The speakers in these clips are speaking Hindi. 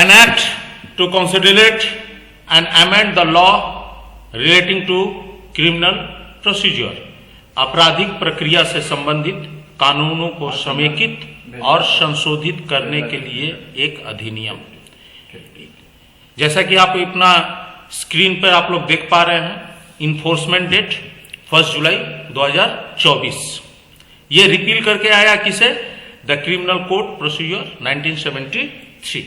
enact to consolidate and amend the law relating to criminal procedure, आपराधिक प्रक्रिया से संबंधित कानूनों को समेकित और संशोधित करने के लिए एक अधिनियम। जैसा कि आप अपना स्क्रीन पर आप लोग देख पा रहे हैं, इन्फोर्समेंट डेट 1 जुलाई 2024। ये रिपील करके आया किसे? The criminal code procedure 1973।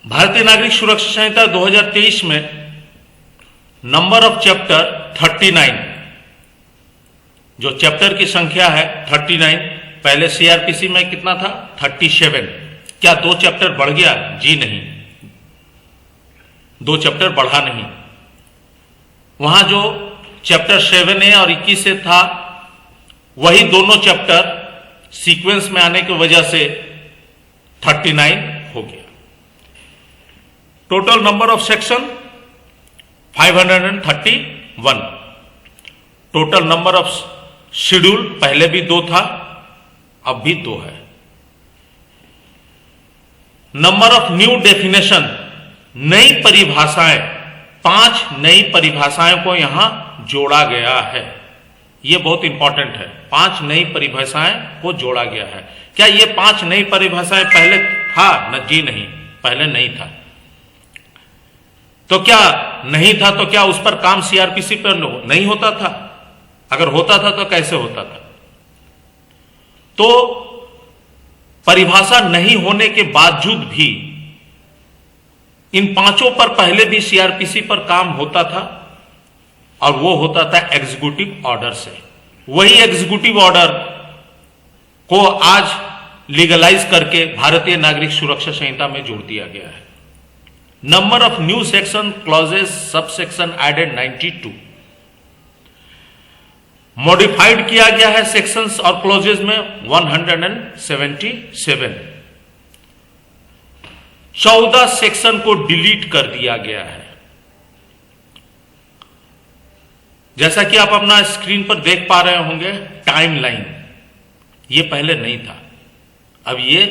भारतीय नागरिक सुरक्षा संहिता 2023 में नंबर ऑफ चैप्टर 39, जो चैप्टर की संख्या है 39, पहले सीआरपीसी में कितना था? 37। क्या 2 चैप्टर बढ़ गया? जी नहीं, 2 चैप्टर बढ़ा नहीं। वहां जो चैप्टर 7A और 21A था, वही दोनों चैप्टर सीक्वेंस में आने की वजह से 39 हो गया। Total number of section 531। Total number of schedule पहले भी 2 था, अब भी 2 है। नंबर ऑफ न्यू डेफिनेशन, नई परिभाषाएं, 5 नई परिभाषाएं को यहां जोड़ा गया है। यह बहुत इंपॉर्टेंट है, 5 नई परिभाषाएं को जोड़ा गया है। क्या ये 5 नई परिभाषाएं पहले था? न जी नहीं, पहले नहीं था। तो क्या नहीं था तो क्या उस पर काम सीआरपीसी पर नहीं होता था? अगर होता था तो कैसे होता था? तो परिभाषा नहीं होने के बावजूद भी इन 5 पर पहले भी सीआरपीसी पर काम होता था, और वो होता था एग्जीक्यूटिव ऑर्डर से। वही एग्जीक्यूटिव ऑर्डर को आज लीगलाइज करके भारतीय नागरिक सुरक्षा संहिता में जोड़ दिया गया है। Number of new section, clauses, subsection added 92। Modified किया गया है सेक्शंस और क्लॉजेस में 177। 14 सेक्शन को डिलीट कर दिया गया है। जैसा कि आप अपना स्क्रीन पर देख पा रहे होंगे, टाइमलाइन ये पहले नहीं था। अब ये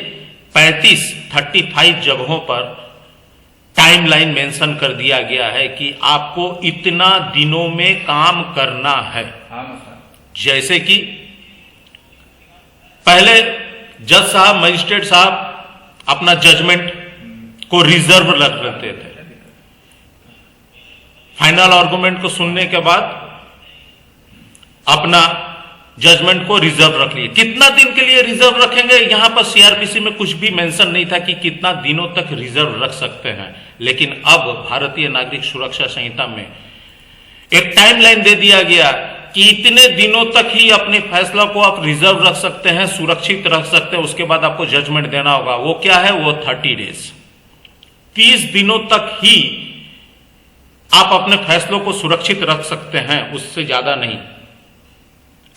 35 जगहों पर टाइमलाइन मेंशन कर दिया गया है कि आपको इतना दिनों में काम करना है। जैसे कि पहले जज साहब, मजिस्ट्रेट साहब अपना जजमेंट को रिजर्व रख लेते थे। फाइनल आर्गुमेंट को सुनने के बाद अपना जजमेंट को रिजर्व रख लिए। कितना दिन के लिए रिजर्व रखेंगे? यहां पर सीआरपीसी में कुछ भी मेंशन नहीं था कि कितना दिनों तक रिजर्व रख सकते हैं। लेकिन अब भारतीय नागरिक सुरक्षा संहिता में एक टाइमलाइन दे दिया गया कि इतने दिनों तक ही अपने फैसला को आप रिजर्व रख सकते हैं, सुरक्षित रख सकते हैं, उसके बाद आपको जजमेंट देना होगा। वो क्या है? वो 30 डेज, 30 दिनों तक ही आप अपने फैसलों को सुरक्षित रख सकते हैं, उससे ज्यादा नहीं।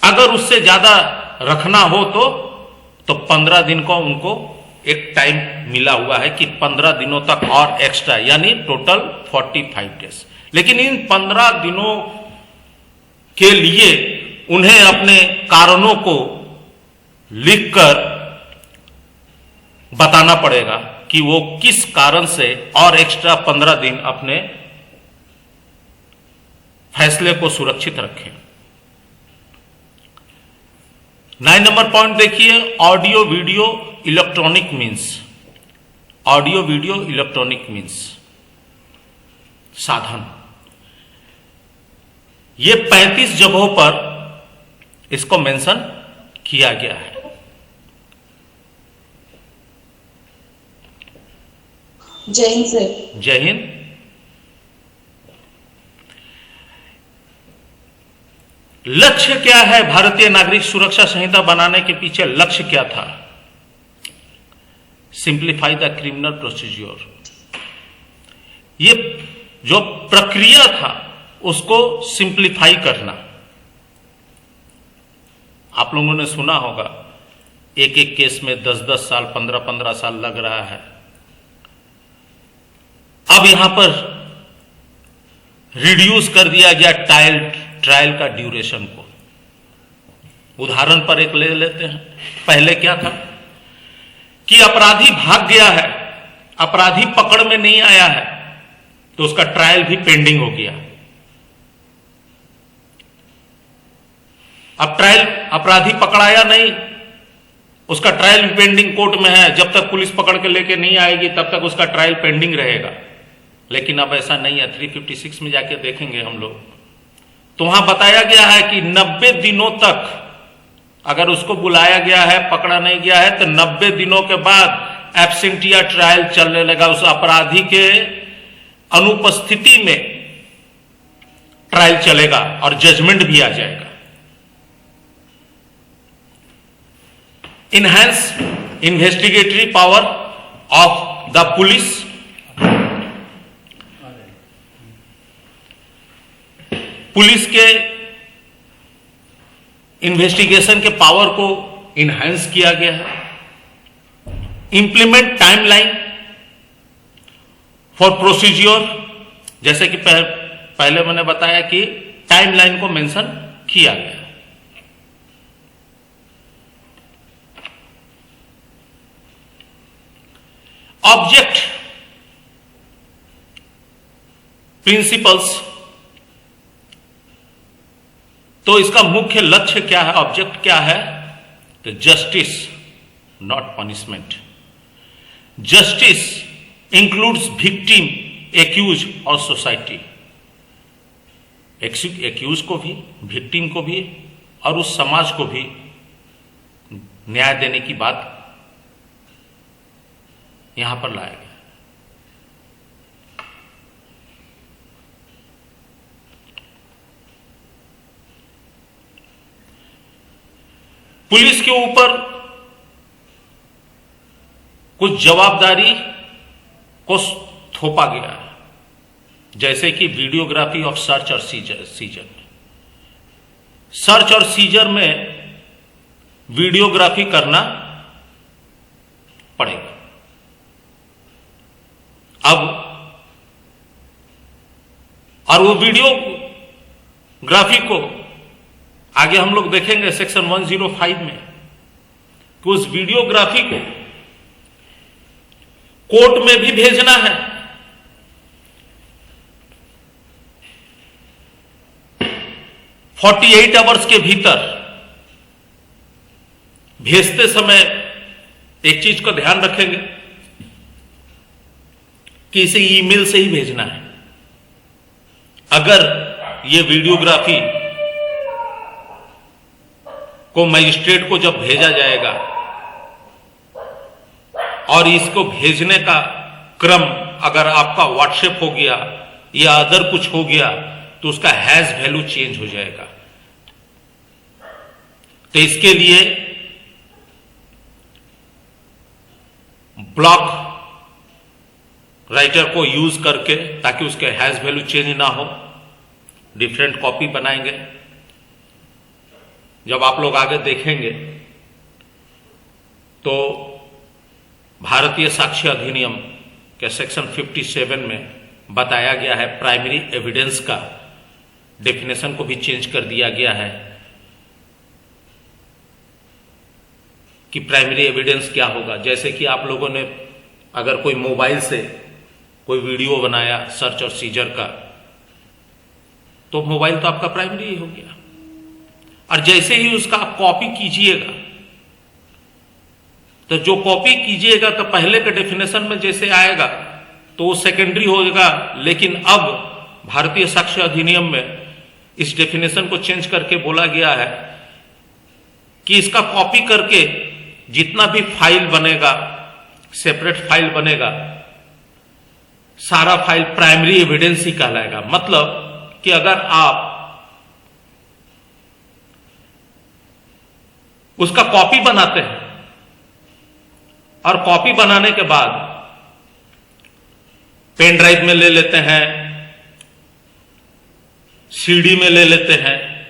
अगर उससे ज्यादा रखना हो तो 15 दिन को उनको एक टाइम मिला हुआ है कि 15 दिनों तक और एक्स्ट्रा, यानी टोटल 45 डेज। लेकिन इन 15 दिनों के लिए उन्हें अपने कारणों को लिखकर बताना पड़ेगा कि वो किस कारण से और एक्स्ट्रा 15 दिन अपने फैसले को सुरक्षित रखें। 9 नंबर पॉइंट देखिए, audio video electronic means. Audio video electronic means साधन, ये 35 जगहों पर इसको मेंशन किया गया है। जय हिंद सर। जय हिंद। लक्ष्य क्या है? भारतीय नागरिक सुरक्षा संहिता बनाने के पीछे लक्ष्य क्या था? Simplify the criminal procedure. ये जो प्रक्रिया था उसको सिंप्लीफाई करना। आप लोगों ने सुना होगा, एक एक केस में 10-10 साल, 15-15 साल लग रहा है। अब यहां पर रिड्यूस कर दिया गया ट्रायल का ड्यूरेशन को। उदाहरण पर एक ले लेते हैं। पहले क्या था कि अपराधी भाग गया है, अपराधी पकड़ में नहीं आया है, तो उसका ट्रायल भी पेंडिंग हो गया। अब ट्रायल, अपराधी पकड़ाया नहीं, उसका ट्रायल भी पेंडिंग कोर्ट में है। जब तक पुलिस पकड़ के लेके नहीं आएगी तब तक उसका ट्रायल पेंडिंग रहेगा। लेकिन अब ऐसा नहीं है। 356 में जाके देखेंगे हम लोग, तो वहां बताया गया है कि 90 दिनों तक अगर उसको बुलाया गया है, पकड़ा नहीं गया है, तो 90 दिनों के बाद एब्सेंटिया ट्रायल चलने लगा। उस अपराधी के अनुपस्थिति में ट्रायल चलेगा और जजमेंट भी आ जाएगा। Enhance investigatory power of the police, police के इन्वेस्टिगेशन के पावर को इनहैंस किया गया है। इंप्लीमेंट टाइमलाइन फॉर प्रोसीज्योर, जैसे कि पहले मैंने बताया कि टाइमलाइन को मेंशन किया गया। ऑब्जेक्ट प्रिंसिपल्स, तो इसका मुख्य लक्ष्य क्या है, ऑब्जेक्ट क्या है? तो justice not punishment. Justice includes victim, accused और सोसाइटी। एक्यूज को भी, विक्टिम को भी और उस समाज को भी न्याय देने की बात यहां पर लाया गया। पुलिस के ऊपर कुछ जवाबदारी को थोपा गया है, जैसे कि वीडियोग्राफी ऑफ सर्च और सीजर। सर्च और सीजर में वीडियोग्राफी करना पड़ेगा। अब और वो वीडियोग्राफी को आगे हम लोग देखेंगे सेक्शन 105 में कि उस वीडियोग्राफी को कोर्ट में भी भेजना है। फोर्टी 48 आवर्स के भीतर भेजते समय एक चीज का ध्यान रखेंगे कि इसे ईमेल से ही भेजना है। अगर ये वीडियोग्राफी को मजिस्ट्रेट को जब भेजा जाएगा और इसको भेजने का क्रम अगर आपका व्हाट्सएप हो गया या अदर कुछ हो गया तो उसका हैज वैल्यू चेंज हो जाएगा। तो इसके लिए ब्लॉक राइटर को यूज करके, ताकि उसके हैज वैल्यू चेंज ना हो, डिफरेंट कॉपी बनाएंगे। जब आप लोग आगे देखेंगे तो भारतीय साक्ष्य अधिनियम के सेक्शन 57 में बताया गया है, प्राइमरी एविडेंस का डेफिनेशन को भी चेंज कर दिया गया है कि प्राइमरी एविडेंस क्या होगा। जैसे कि आप लोगों ने अगर कोई मोबाइल से कोई वीडियो बनाया सर्च और सीजर का, तो मोबाइल तो आपका प्राइमरी ही हो गया। और जैसे ही उसका आप कॉपी कीजिएगा, तो जो कॉपी कीजिएगा तो पहले के डेफिनेशन में जैसे आएगा तो वो सेकेंडरी होगा। लेकिन अब भारतीय साक्ष्य अधिनियम में इस डेफिनेशन को चेंज करके बोला गया है कि इसका कॉपी करके जितना भी फाइल बनेगा, सेपरेट फाइल बनेगा, सारा फाइल प्राइमरी एविडेंस ही कहलाएगा। मतलब कि अगर आप उसका कॉपी बनाते हैं और कॉपी बनाने के बाद पेन ड्राइव में ले लेते हैं, सीडी में ले लेते हैं,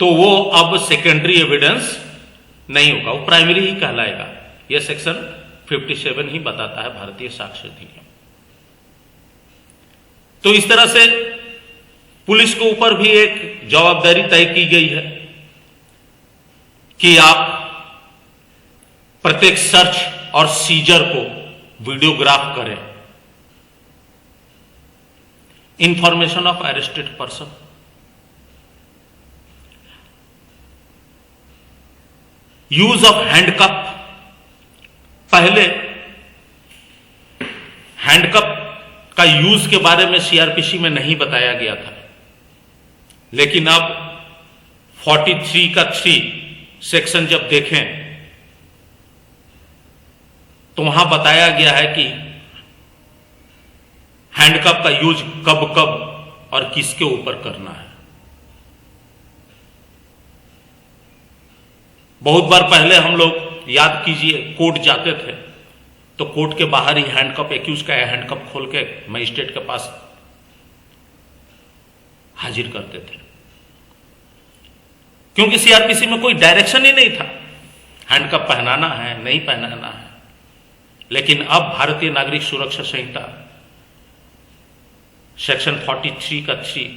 तो वो अब सेकेंडरी एविडेंस नहीं होगा, वो प्राइमरी ही कहलाएगा। यह सेक्शन 57 ही बताता है भारतीय साक्ष्य अधिनियम। तो इस तरह से पुलिस के ऊपर भी एक जवाबदारी तय की गई है कि आप प्रत्येक सर्च और सीजर को वीडियोग्राफ करें। Information of arrested person, use of handcuff. पहले हैंडकप का यूज के बारे में सीआरपीसी में नहीं बताया गया था, लेकिन अब 43 का 3 सेक्शन जब देखें तो वहां बताया गया है कि हैंडकप का यूज कब कब और किसके ऊपर करना है। बहुत बार पहले हम लोग, याद कीजिए, कोर्ट जाते थे तो कोर्ट के बाहर ही हैंडकप, एक्यूज का हैंडकप खोल के मजिस्ट्रेट के पास हाजिर करते थे, क्योंकि सीआरपीसी में कोई डायरेक्शन ही नहीं था हैंडकप पहनाना है नहीं पहनाना है। लेकिन अब भारतीय नागरिक सुरक्षा संहिता सेक्शन 43 का 3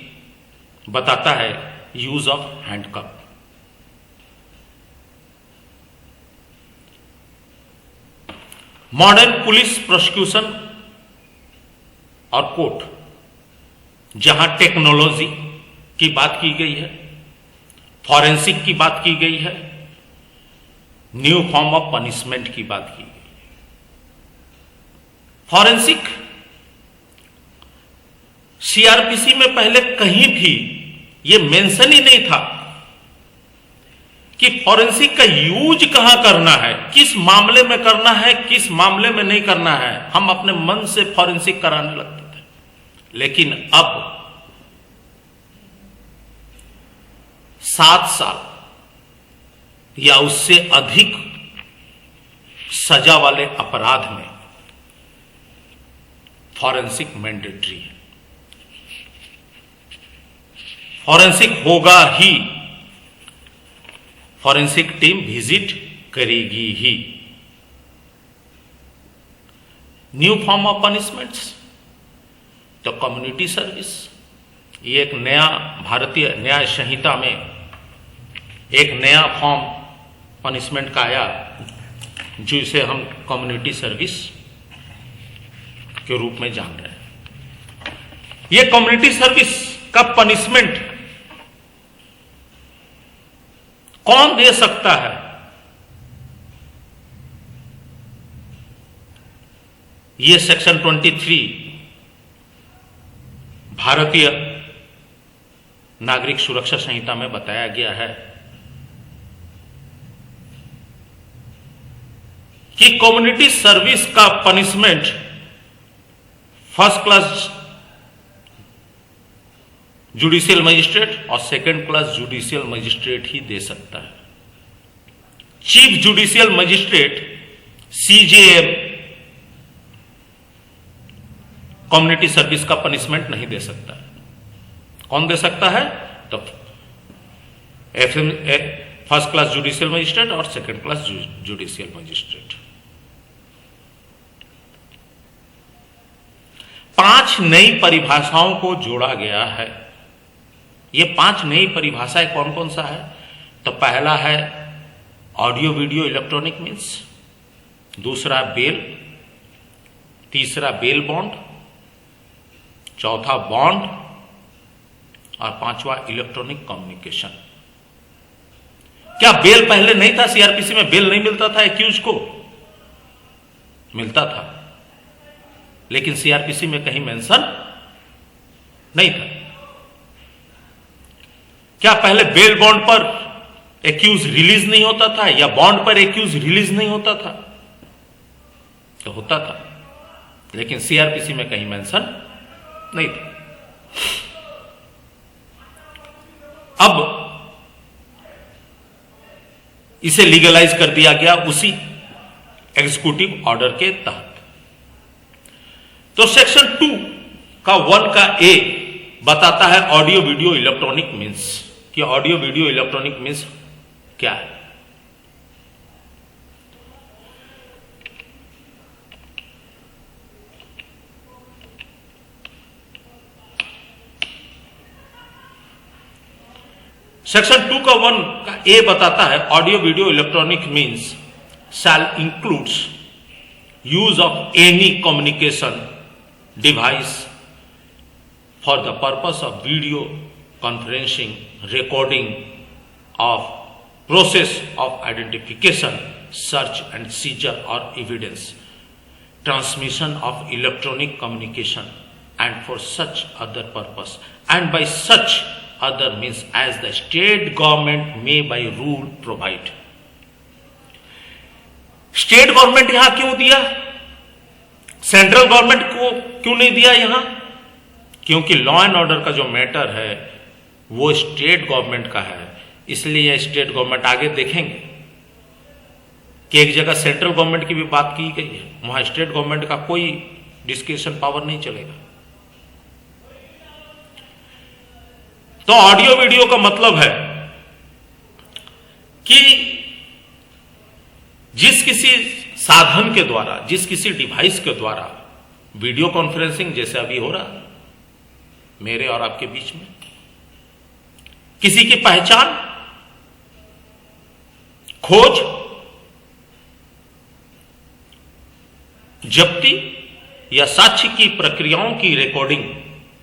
बताता है use of handcuff. Modern police prosecution और कोर्ट, जहां टेक्नोलॉजी की बात की गई है, फॉरेंसिक की बात की गई है, न्यू फॉर्म ऑफ पनिशमेंट की बात की गई। फॉरेंसिक, सीआरपीसी में पहले कहीं भी यह मेंशन ही नहीं था कि फॉरेंसिक का यूज कहां करना है, किस मामले में करना है, किस मामले में नहीं करना है। हम अपने मन से फॉरेंसिक कराने लगते थे, लेकिन अब 7 साल या उससे अधिक सजा वाले अपराध में फॉरेंसिक मैंडेटरी है। फॉरेंसिक होगा ही, फॉरेंसिक टीम विजिट करेगी ही। न्यू फॉर्म ऑफ पनिशमेंट्स, तो कम्युनिटी सर्विस, ये एक नया भारतीय न्याय संहिता में एक नया फॉर्म पनिशमेंट का आया, जिसे हम कम्युनिटी सर्विस के रूप में जान रहे हैं। ये कम्युनिटी सर्विस का पनिशमेंट कौन दे सकता है? ये सेक्शन 23 भारतीय नागरिक सुरक्षा संहिता में बताया गया है कि कम्युनिटी सर्विस का punishment first class judicial magistrate और सेकंड क्लास जुडिशियल मजिस्ट्रेट ही दे सकता है। Chief judicial magistrate CJM community service का पनिशमेंट नहीं दे सकता। कौन दे सकता है? तो फर्स्ट क्लास जुडिशियल मजिस्ट्रेट और सेकंड क्लास जुडिशियल मजिस्ट्रेट। 5 नई परिभाषाओं को जोड़ा गया है। ये 5 नई परिभाषाएं कौन कौन सा है? तो पहला है ऑडियो वीडियो इलेक्ट्रॉनिक मीन्स, दूसरा बेल, तीसरा बेल बॉन्ड, चौथा बॉन्ड और पांचवा इलेक्ट्रॉनिक कम्युनिकेशन। क्या बेल पहले नहीं था? सीआरपीसी में बेल नहीं मिलता था एक्यूज को? मिलता था, लेकिन सीआरपीसी में कहीं मेंशन नहीं था। क्या पहले बेल बॉन्ड पर एक्यूज रिलीज नहीं होता था या बॉन्ड पर एक्यूज रिलीज नहीं होता था? तो होता था, लेकिन सीआरपीसी में कहीं मेंशन नहीं था। अब इसे लीगलाइज कर दिया गया उसी एग्जीक्यूटिव ऑर्डर के तहत। तो सेक्शन 2 का 1 का ए बताता है ऑडियो वीडियो इलेक्ट्रॉनिक मीन्स, कि ऑडियो वीडियो इलेक्ट्रॉनिक मीन्स क्या है। सेक्शन 2 का 1 का ए बताता है audio video electronic means shall includes use of any communication device for the purpose of video conferencing, recording of process of identification, search and seizure or evidence, transmission of electronic communication, and for such other purpose, and by such other means as the state government may by rule provide. State government यहां क्यों दिया? सेंट्रल गवर्नमेंट को क्यों नहीं दिया यहां? क्योंकि लॉ एंड ऑर्डर का जो मैटर है वो स्टेट गवर्नमेंट का है, इसलिए स्टेट गवर्नमेंट आगे देखेंगे कि एक जगह सेंट्रल गवर्नमेंट की भी बात की गई है, वहां स्टेट गवर्नमेंट का कोई डिस्कशन पावर नहीं चलेगा। तो ऑडियो वीडियो का मतलब है कि जिस किसी साधन के द्वारा, जिस किसी डिवाइस के द्वारा वीडियो कॉन्फ्रेंसिंग जैसे अभी हो रहा मेरे और आपके बीच में, किसी की पहचान, खोज, जब्ती या साक्ष्य की प्रक्रियाओं की रिकॉर्डिंग,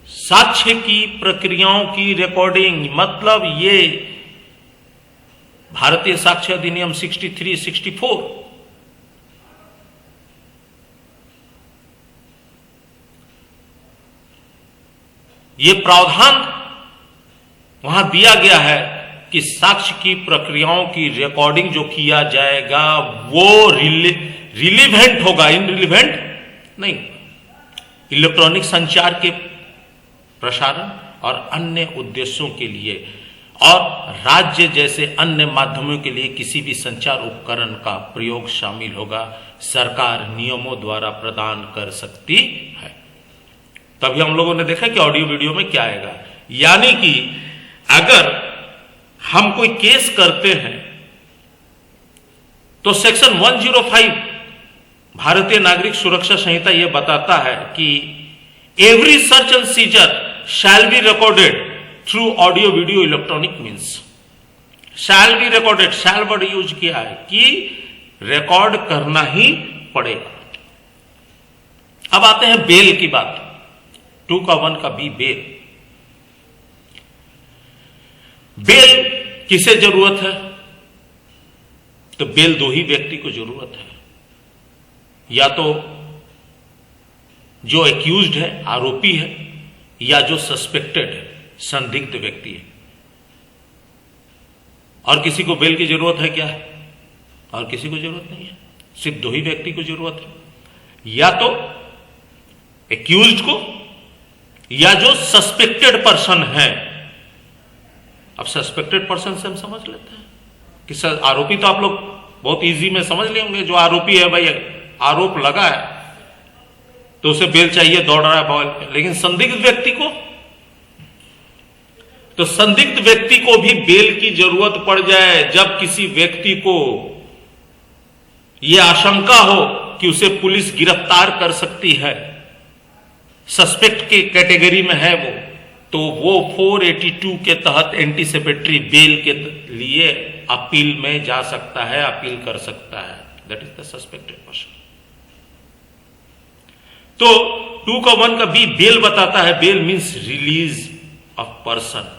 साक्ष्य की प्रक्रियाओं की रिकॉर्डिंग मतलब ये भारतीय साक्ष्य अधिनियम 63-64 ये प्रावधान वहां दिया गया है कि साक्ष्य की प्रक्रियाओं की रिकॉर्डिंग जो किया जाएगा वो रिलीवेंट होगा, इनरिलीवेंट नहीं। इलेक्ट्रॉनिक संचार के प्रसारण और अन्य उद्देश्यों के लिए और राज्य जैसे अन्य माध्यमों के लिए किसी भी संचार उपकरण का प्रयोग शामिल होगा, सरकार नियमों द्वारा प्रदान कर सकती है। तभी हम लोगों ने देखा कि ऑडियो वीडियो में क्या आएगा, यानी कि अगर हम कोई केस करते हैं तो सेक्शन 105 भारतीय नागरिक सुरक्षा संहिता यह बताता है कि every search and seizure shall be recorded through audio video electronic means. Shall be recorded, shall word use किया है कि रिकॉर्ड करना ही पड़ेगा। अब आते हैं बेल की बात, 2 का 1 का बी, बेल। बेल किसे जरूरत है? तो बेल दो ही व्यक्ति को जरूरत है, या तो जो एक्यूज्ड है, आरोपी है, या जो सस्पेक्टेड है, संदिग्ध व्यक्ति है। और किसी को बेल की जरूरत है क्या? और किसी को जरूरत नहीं है, सिर्फ दो ही व्यक्ति को जरूरत है, या तो एक्यूज्ड को या जो सस्पेक्टेड पर्सन है। अब सस्पेक्टेड पर्सन से हम समझ लेते हैं कि आरोपी तो आप लोग बहुत इजी में समझ लेंगे, जो आरोपी है भाई आरोप लगा है तो उसे बेल चाहिए, दौड़ रहा है बॉल। लेकिन संदिग्ध व्यक्ति को, तो संदिग्ध व्यक्ति को भी बेल की जरूरत पड़ जाए जब किसी व्यक्ति को यह आशंका हो कि उसे पुलिस गिरफ्तार कर सकती है, सस्पेक्ट के कैटेगरी में है वो, तो वो 482 के तहत एंटीसिपेटरी बेल के लिए अपील में जा सकता है, अपील कर सकता है। That is the suspected person. तो 2 का 1 का बी बेल बताता है, bail means release of person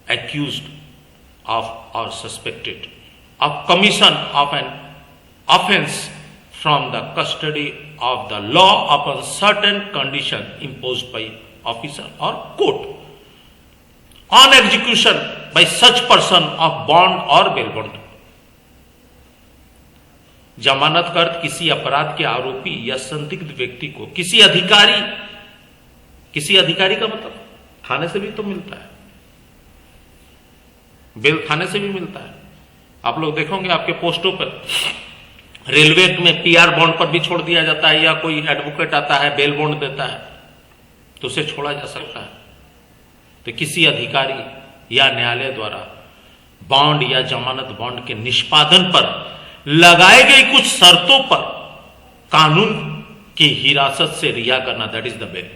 accused of or suspected of commission of an offense from the custody of the law upon certain condition imposed by officer or court on execution by such person of bond or bail bond। जमानत का अर्थ किसी अपराध के आरोपी या संदिग्ध व्यक्ति को किसी अधिकारी का मतलब थाने से भी तो मिलता है, बेल थाने से भी मिलता है। आप लोग देखोगे आपके पोस्टों पर, रेलवे में पीआर बॉन्ड पर भी छोड़ दिया जाता है, या कोई एडवोकेट आता है बेल बॉन्ड देता है तो उसे छोड़ा जा सकता है। तो किसी अधिकारी या न्यायालय द्वारा बॉन्ड या जमानत बॉन्ड के निष्पादन पर लगाए गई कुछ शर्तों पर कानून की हिरासत से रिहा करना, that is the bail.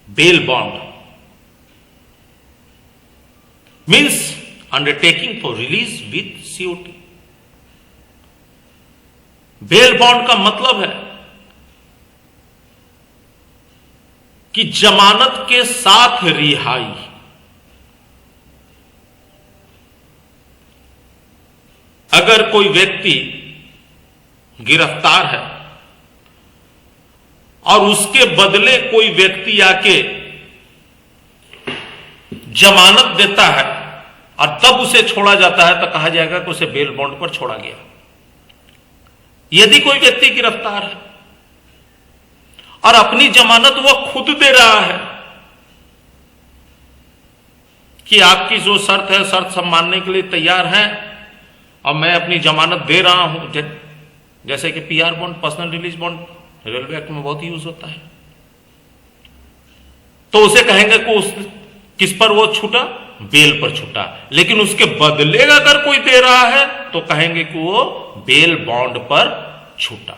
Bail bond means undertaking for release with COT। Bail bond का मतलब है कि जमानत के साथ रिहाई। अगर कोई व्यक्ति गिरफ्तार है और उसके बदले कोई व्यक्ति आके जमानत देता है और तब उसे छोड़ा जाता है, तो कहा जाएगा कि उसे बेल बॉन्ड पर छोड़ा गया। यदि कोई व्यक्ति गिरफ्तार है और अपनी जमानत वह खुद दे रहा है कि आपकी जो शर्त है, शर्त सब मानने के लिए तैयार हैं और मैं अपनी जमानत दे रहा हूं, जैसे कि PR bond, personal release bond railway act में बहुत यूज होता है, तो उसे कहेंगे कि उस किस पर वो छूटा, बेल पर छूटा। लेकिन उसके बदले अगर कोई दे रहा है तो कहेंगे कि वो बेल बॉन्ड पर छूटा।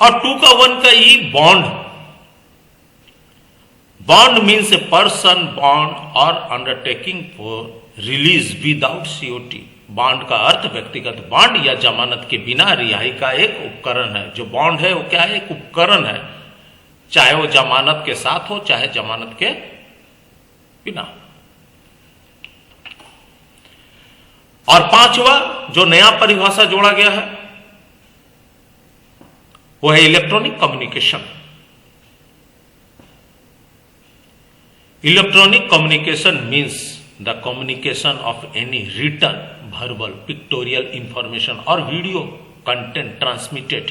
और 2 का 1 का e bond, bond means a person bond और undertaking for release without surety. Bond का अर्थ व्यक्तिगत बॉन्ड या जमानत के बिना रिहाई का एक उपकरण है। जो बॉन्ड है वो क्या है, एक उपकरण है, चाहे वो जमानत के साथ हो चाहे जमानत के बिना। और 5वां जो नया परिभाषा जोड़ा गया है वो है electronic communication. Electronic communication means the communication of any written, verbal, pictorial information or video content transmitted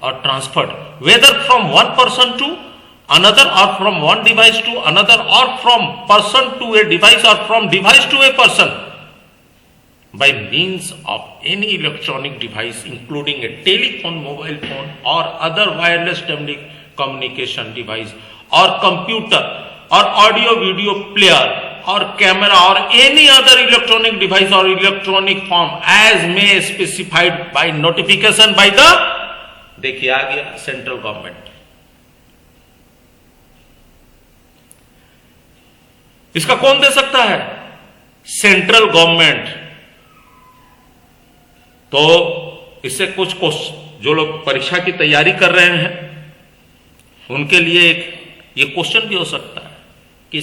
or transferred, whether from one person to another or from one device to another or from person to a device or from device to a person by means of any electronic device including a telephone, mobile phone or other wireless communication device or computer or audio video player or camera or any other electronic device or electronic form as may specified by notification by the, देखिए आ गया, सेंट्रल गवर्नमेंट। इसका कौन दे सकता है, सेंट्रल गवर्नमेंट। तो इससे कुछ जो लोग परीक्षा की तैयारी कर रहे हैं उनके लिए ये क्वेश्चन भी हो सकता है कि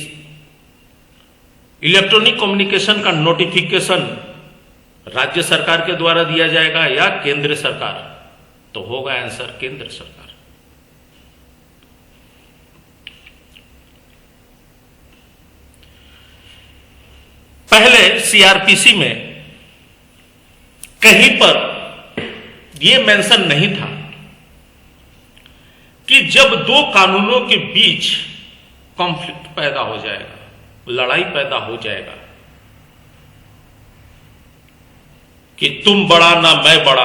इलेक्ट्रॉनिक कम्युनिकेशन का नोटिफिकेशन राज्य सरकार के द्वारा दिया जाएगा या केंद्र सरकार, तो होगा आंसर केंद्र सरकार। पहले सीआरपीसी में कहीं पर यह मेंशन नहीं था कि जब 2 कानूनों के बीच कॉन्फ्लिक्ट पैदा हो जाएगा, लड़ाई पैदा हो जाएगा कि तुम बड़ा ना मैं बड़ा,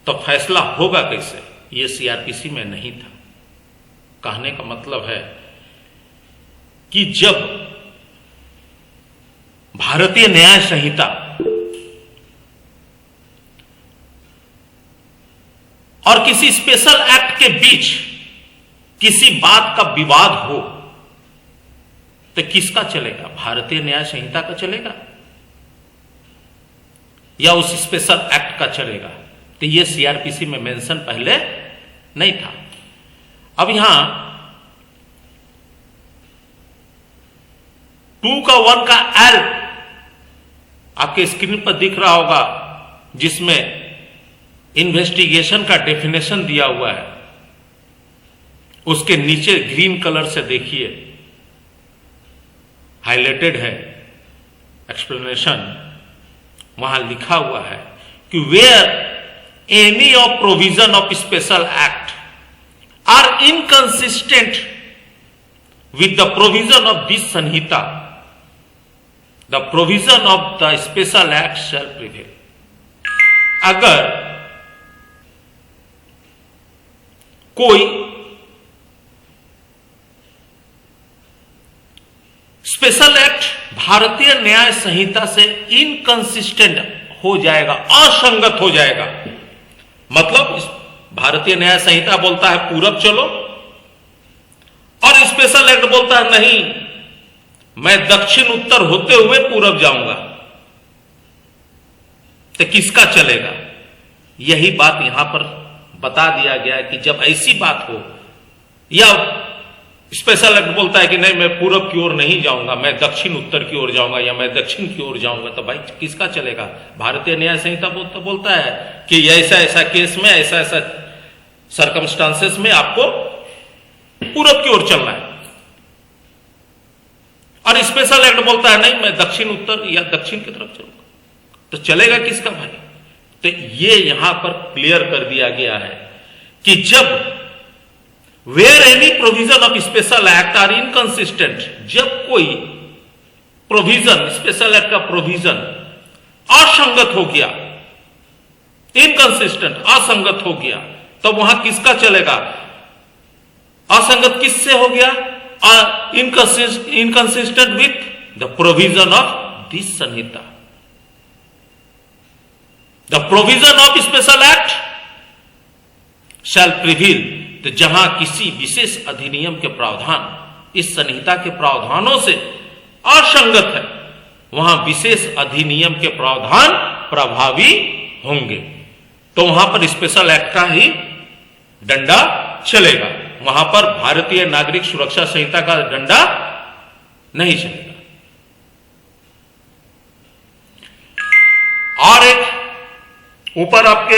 तो फैसला होगा कैसे, यह सीआरपीसी में नहीं था। कहने का मतलब है कि जब भारतीय न्याय संहिता और किसी स्पेशल एक्ट के बीच किसी बात का विवाद हो तो किसका चलेगा, भारतीय न्याय संहिता का चलेगा या उस स्पेशल एक्ट का चलेगा। तो यह सीआरपीसी में मेंशन पहले नहीं था। अब यहां 2 का 1 का एल आपके स्क्रीन पर दिख रहा होगा, जिसमें इन्वेस्टिगेशन का डेफिनेशन दिया हुआ है। उसके नीचे ग्रीन कलर से देखिए हाईलाइटेड है एक्सप्लेनेशन, वहां लिखा हुआ है कि where any of provision of special act are inconsistent with the provision of this Sanhita, the provision of the special act shall prevail. अगर कोई स्पेशल एक्ट भारतीय न्याय संहिता से इनकंसिस्टेंट हो जाएगा, असंगत हो जाएगा, मतलब भारतीय न्याय संहिता बोलता है पूरब चलो और स्पेशल एक्ट बोलता है नहीं, मैं दक्षिण उत्तर होते हुए पूरब जाऊंगा, तो किसका चलेगा? यही बात यहां पर बता दिया गया है कि जब ऐसी बात हो, या स्पेशल एक्ट बोलता है कि नहीं मैं पूरब की ओर नहीं जाऊंगा, मैं दक्षिण उत्तर की ओर जाऊंगा या मैं दक्षिण की ओर जाऊंगा, तो भाई किसका चलेगा? भारतीय न्याय संहिता बोलता है कि ऐसा ऐसा केस में, ऐसा ऐसा सर्कमस्टांसेस में आपको पूरब की ओर चलना है। और स्पेशल एक्ट बोलता है नहीं मैं दक्षिण उत्तर या दक्षिण की तरफ चलूंगा, तो चलेगा किसका भाई? तो ये यहां पर क्लियर कर दिया गया है कि जब where any provision of special act are inconsistent, जब कोई प्रोविजन, स्पेशल एक्ट का प्रोविजन असंगत हो गया, इनकंसिस्टेंट, असंगत हो गया, तो वहां किसका चलेगा? असंगत किससे हो गया? Inconsistent with the provision of this Sanhita. The provision of special act शैल प्रिवील, तो जहां किसी विशेष अधिनियम के प्रावधान इस संहिता के प्रावधानों से असंगत है, वहां विशेष अधिनियम के प्रावधान प्रभावी होंगे, तो वहां पर स्पेशल एक्ट का ही डंडा चलेगा, वहां पर भारतीय नागरिक सुरक्षा संहिता का डंडा नहीं चलेगा। और एक ऊपर आपके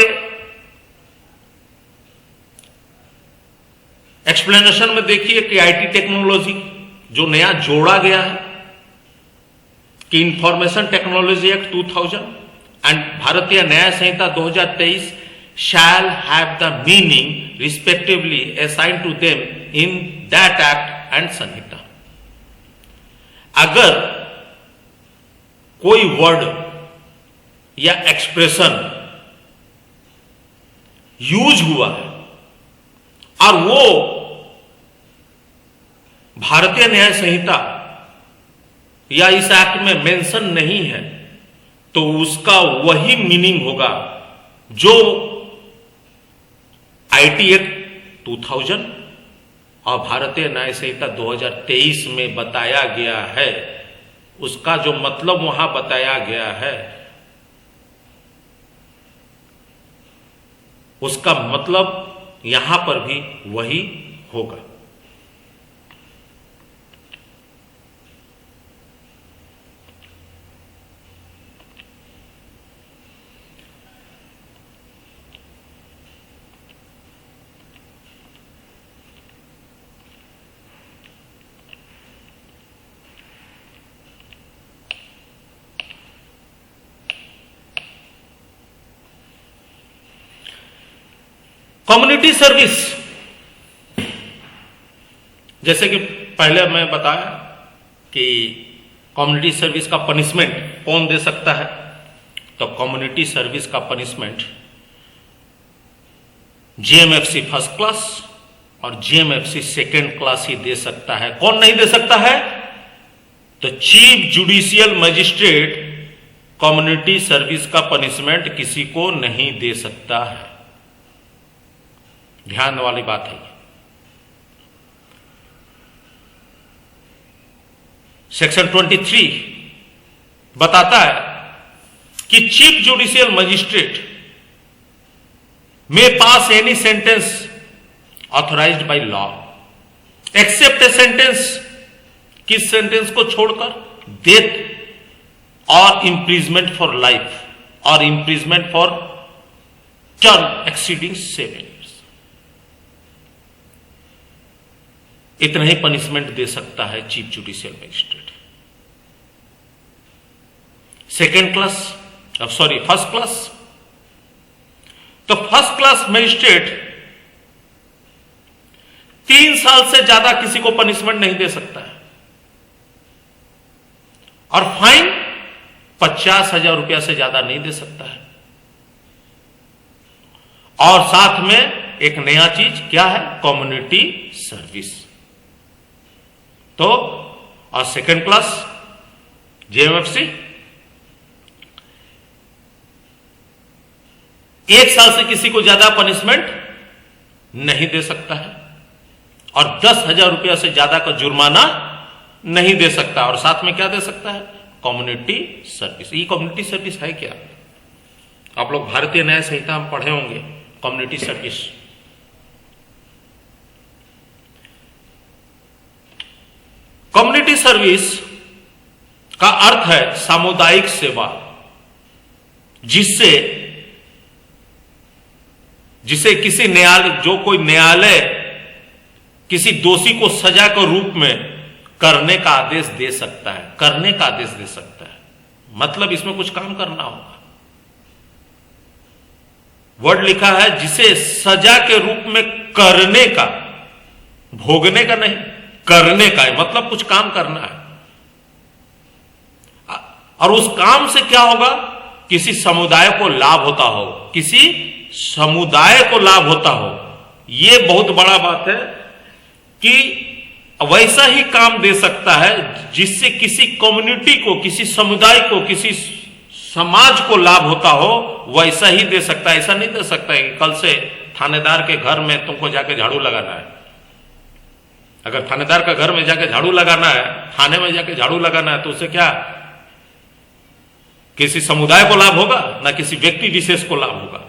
एक्सप्लेनेशन में देखिए कि आईटी टेक्नोलॉजी जो नया जोड़ा गया है कि इंफॉर्मेशन टेक्नोलॉजी एक्ट 2000 एंड भारतीय न्याय संहिता 2023 shall have the meaning respectively assigned to them in that act and संहिता। अगर कोई वर्ड या एक्सप्रेशन यूज हुआ है और वो भारतीय न्याय संहिता या इस एक्ट में मेंशन नहीं है, तो उसका वही मीनिंग होगा जो आईटी एक्ट 2000 और भारतीय न्याय संहिता 2023 में बताया गया है। उसका जो मतलब वहां बताया गया है, उसका मतलब यहां पर भी वही होगा। कम्युनिटी सर्विस, जैसे कि पहले मैं बताया कि कम्युनिटी सर्विस का पनिशमेंट कौन दे सकता है, तो कम्युनिटी सर्विस का पनिशमेंट जेएमएफसी फर्स्ट क्लास और जेएमएफसी सेकेंड क्लास ही दे सकता है। कौन नहीं दे सकता है? तो chief judicial magistrate community service का पनिशमेंट किसी को नहीं दे सकता है। ध्यान वाली बात है। सेक्शन 23 बताता है कि chief judicial magistrate may pass any sentence authorised by law except a sentence, किस सेंटेंस को छोड़कर? डेथ और इंप्रिजमेंट फॉर लाइफ और imprisonment for term exceeding 7 years। इतना ही पनिशमेंट दे सकता है chief judicial magistrate. Second class, sorry first class, तो फर्स्ट क्लास मजिस्ट्रेट 3 साल से ज्यादा किसी को पनिशमेंट नहीं दे सकता है और फाइन 50,000 रुपया से ज्यादा नहीं दे सकता है। और साथ में एक नया चीज क्या है? Community service. तो और सेकेंड क्लास जेएमएफसी 1 साल से किसी को ज्यादा पनिशमेंट नहीं दे सकता है और 10,000 रुपया से ज्यादा का जुर्माना नहीं दे सकता। और साथ में क्या दे सकता है? Community service. ये कम्युनिटी सर्विस है क्या? आप लोग भारतीय न्याय संहिता में पढ़े होंगे, कम्युनिटी सर्विस। कम्युनिटी सर्विस का अर्थ है सामुदायिक सेवा, जिसे किसी न्यायालय, जो कोई न्यायालय किसी दोषी को सजा के रूप में करने का आदेश दे सकता है, करने का आदेश दे सकता है, मतलब इसमें कुछ काम करना होगा। वर्ड लिखा है जिसे सजा के रूप में करने का, भोगने का नहीं, करने का है, मतलब कुछ काम करना है। और उस काम से क्या होगा? किसी समुदाय को लाभ होता हो, किसी समुदाय को लाभ होता हो। यह बहुत बड़ा बात है कि वैसा ही काम दे सकता है जिससे किसी कम्युनिटी को, किसी समुदाय को, किसी समाज को लाभ होता हो, वैसा ही दे सकता है। ऐसा नहीं दे सकता है कि कल से थानेदार के घर में तुमको जाके झाड़ू लगाना है। अगर थानेदार का घर में जाके झाड़ू लगाना है, थाने में जाके झाड़ू लगाना है, तो उससे क्या किसी समुदाय को लाभ होगा? ना किसी व्यक्ति विशेष को लाभ होगा।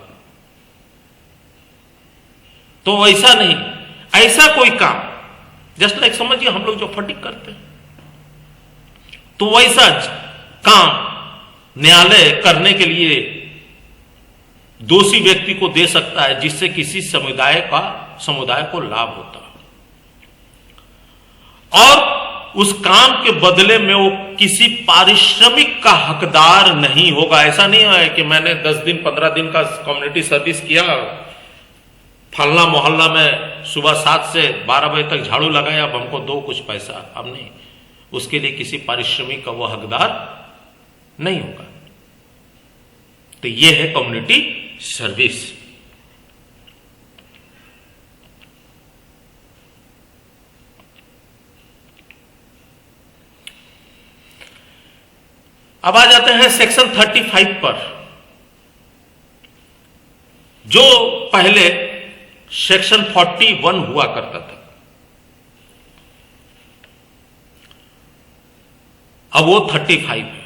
तो ऐसा नहीं, ऐसा कोई काम, जस्ट लाइक समझिए हम लोग जो फटिक करते हैं, तो वैसा काम न्यायालय करने के लिए दोषी व्यक्ति को दे सकता है जिससे किसी समुदाय को लाभ होता है, और उस काम के बदले में वो किसी पारिश्रमिक का हकदार नहीं होगा। ऐसा नहीं है कि मैंने 10 दिन 15 दिन का कम्युनिटी सर्विस किया, फलना मोहल्ला में सुबह 7 से 12 बजे तक झाड़ू लगाया, अब हमको दो कुछ पैसा। अब नहीं, उसके लिए किसी पारिश्रमिक का वो हकदार नहीं होगा। तो ये है कम्युनिटी सर्विस। अब आ जाते हैं सेक्शन 35 पर, जो पहले सेक्शन 41 हुआ करता था। अब वो 35 है,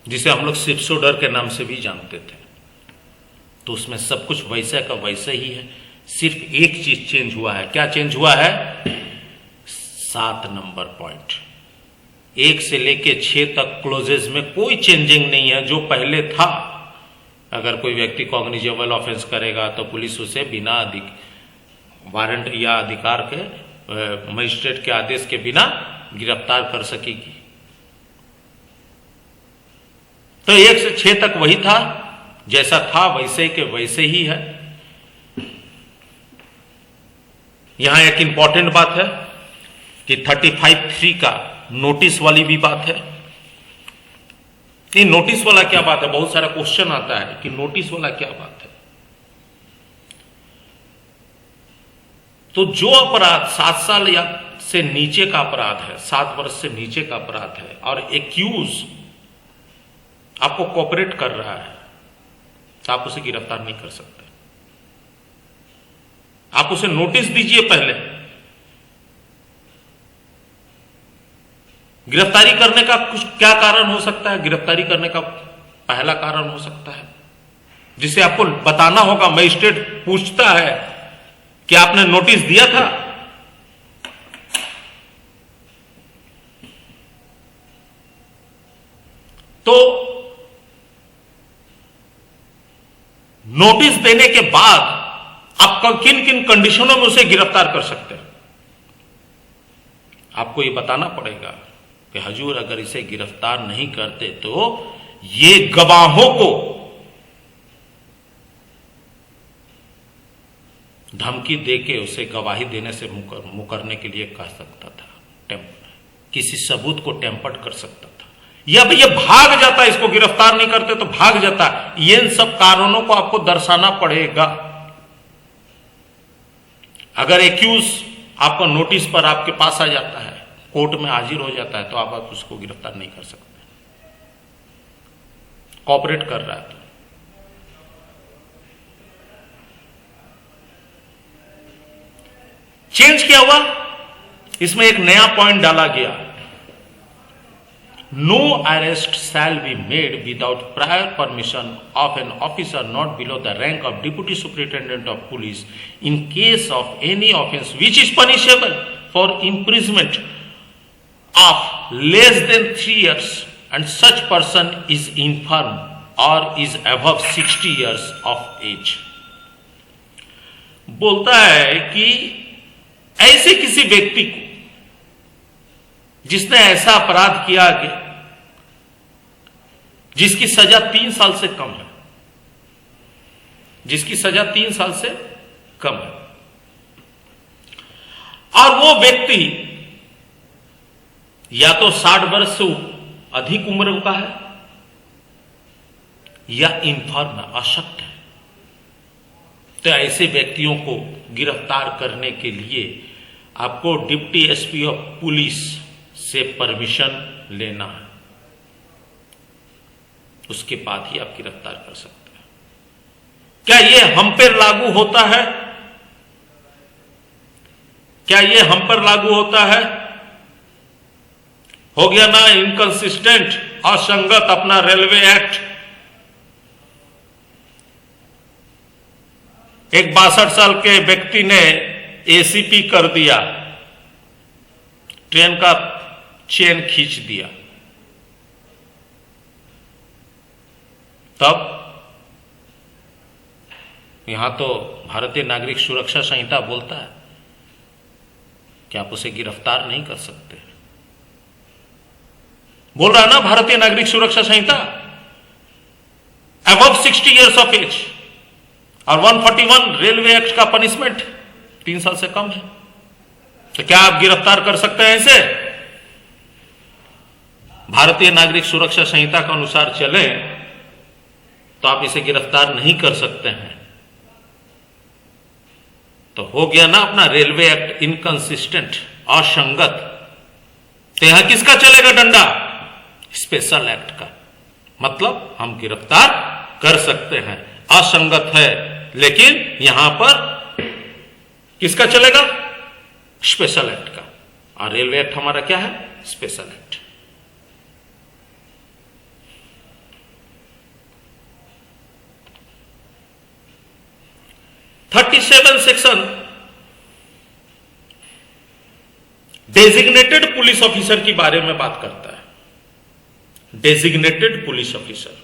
जिसे हम लोग शिप्स ऑर्डर के नाम से भी जानते थे। तो उसमें सब कुछ वैसे का वैसे ही है, सिर्फ एक चीज चेंज हुआ है। क्या चेंज हुआ है? 7 नंबर पॉइंट। 1 से लेके 6 तक क्लोजेज में कोई चेंजिंग नहीं है। जो पहले था, अगर कोई व्यक्ति कॉग्निजेबल ऑफेंस करेगा तो पुलिस उसे बिना वारंट या अधिकार के, मजिस्ट्रेट के आदेश के बिना गिरफ्तार कर सकेगी। तो 1 से 6 तक वही था, जैसा था वैसे के वैसे ही है। यहां एक इंपॉर्टेंट बात है कि 35(3) का नोटिस वाली भी बात है। ये नोटिस वाला क्या बात है? बहुत सारा क्वेश्चन आता है कि नोटिस वाला क्या बात है। तो जो अपराध 7 साल या से नीचे का अपराध है, 7 वर्ष से नीचे का अपराध है, और एक्यूज आपको कोऑपरेट कर रहा है, तो आप उसे गिरफ्तार नहीं कर सकते। आप उसे नोटिस दीजिए पहले। गिरफ्तारी करने का कुछ क्या कारण हो सकता है? गिरफ्तारी करने का पहला कारण हो सकता है जिसे आपको बताना होगा। मजिस्ट्रेट पूछता है कि आपने नोटिस दिया था, तो नोटिस देने के बाद आप किन किन कंडीशनों में उसे गिरफ्तार कर सकते हैं, आपको यह बताना पड़ेगा कि हजूर अगर इसे गिरफ्तार नहीं करते तो ये गवाहों को धमकी देके उसे गवाही देने से मुकरने के लिए कह सकता था, किसी सबूत को टेम्पर्ड कर सकता था, या ये भाग जाता, इसको गिरफ्तार नहीं करते तो भाग जाता। ये इन सब कारणों को आपको दर्शाना पड़ेगा। अगर एक्यूज आपका नोटिस पर आपके पास आ जाता है, कोर्ट में हाजिर हो जाता है, तो आप उसको गिरफ्तार नहीं कर सकते। कोऑपरेट कर रहा है तो। चेंज क्या हुआ? इसमें एक नया पॉइंट डाला गया, No arrest shall be made without prior permission of an officer not below the rank of Deputy Superintendent of Police in case of any offence which is punishable for imprisonment of less than 3 years and such person is infirm or is above 60 years of age. बोलता है कि ऐसे किसी व्यक्ति को जिसने ऐसा अपराध किया कि जिसकी सजा 3 साल से कम है, जिसकी सजा 3 साल से कम है, और वो व्यक्ति या तो 60 वर्ष से अधिक उम्र का है या इन्फॉर्म है, अशक्त है, तो ऐसे व्यक्तियों को गिरफ्तार करने के लिए आपको डिप्टी एसपी ऑफ पुलिस से परमिशन लेना है, उसके बाद ही आप गिरफ्तार कर सकते हैं। क्या यह हम पर लागू होता है? क्या यह हम पर लागू होता है? हो गया ना इनकंसिस्टेंट, असंगत अपना रेलवे एक्ट। एक 62 साल के व्यक्ति ने एसीपी कर दिया, ट्रेन का चेन खींच दिया, तब यहां तो भारतीय नागरिक सुरक्षा संहिता बोलता है कि आप उसे गिरफ्तार नहीं कर सकते। बोल रहा है ना भारतीय नागरिक सुरक्षा संहिता, अबव 60 इयर्स ऑफ एज, और 141 रेलवे एक्ट का पनिशमेंट 3 साल से कम है, तो क्या आप गिरफ्तार कर सकते हैं इसे? भारतीय नागरिक सुरक्षा संहिता के अनुसार चले तो आप इसे गिरफ्तार नहीं कर सकते हैं। तो हो गया ना अपना रेलवे एक्ट इनकंसिस्टेंट, असंगत। तो यहां किसका चलेगा डंडा? स्पेशल एक्ट का। मतलब हम गिरफ्तार कर सकते हैं, असंगत है, लेकिन यहां पर किसका चलेगा? स्पेशल एक्ट का। और रेलवे एक्ट हमारा क्या है? Special act. Section designated police officer के बारे में बात करता है। डेजिग्नेटेड पुलिस ऑफिसर,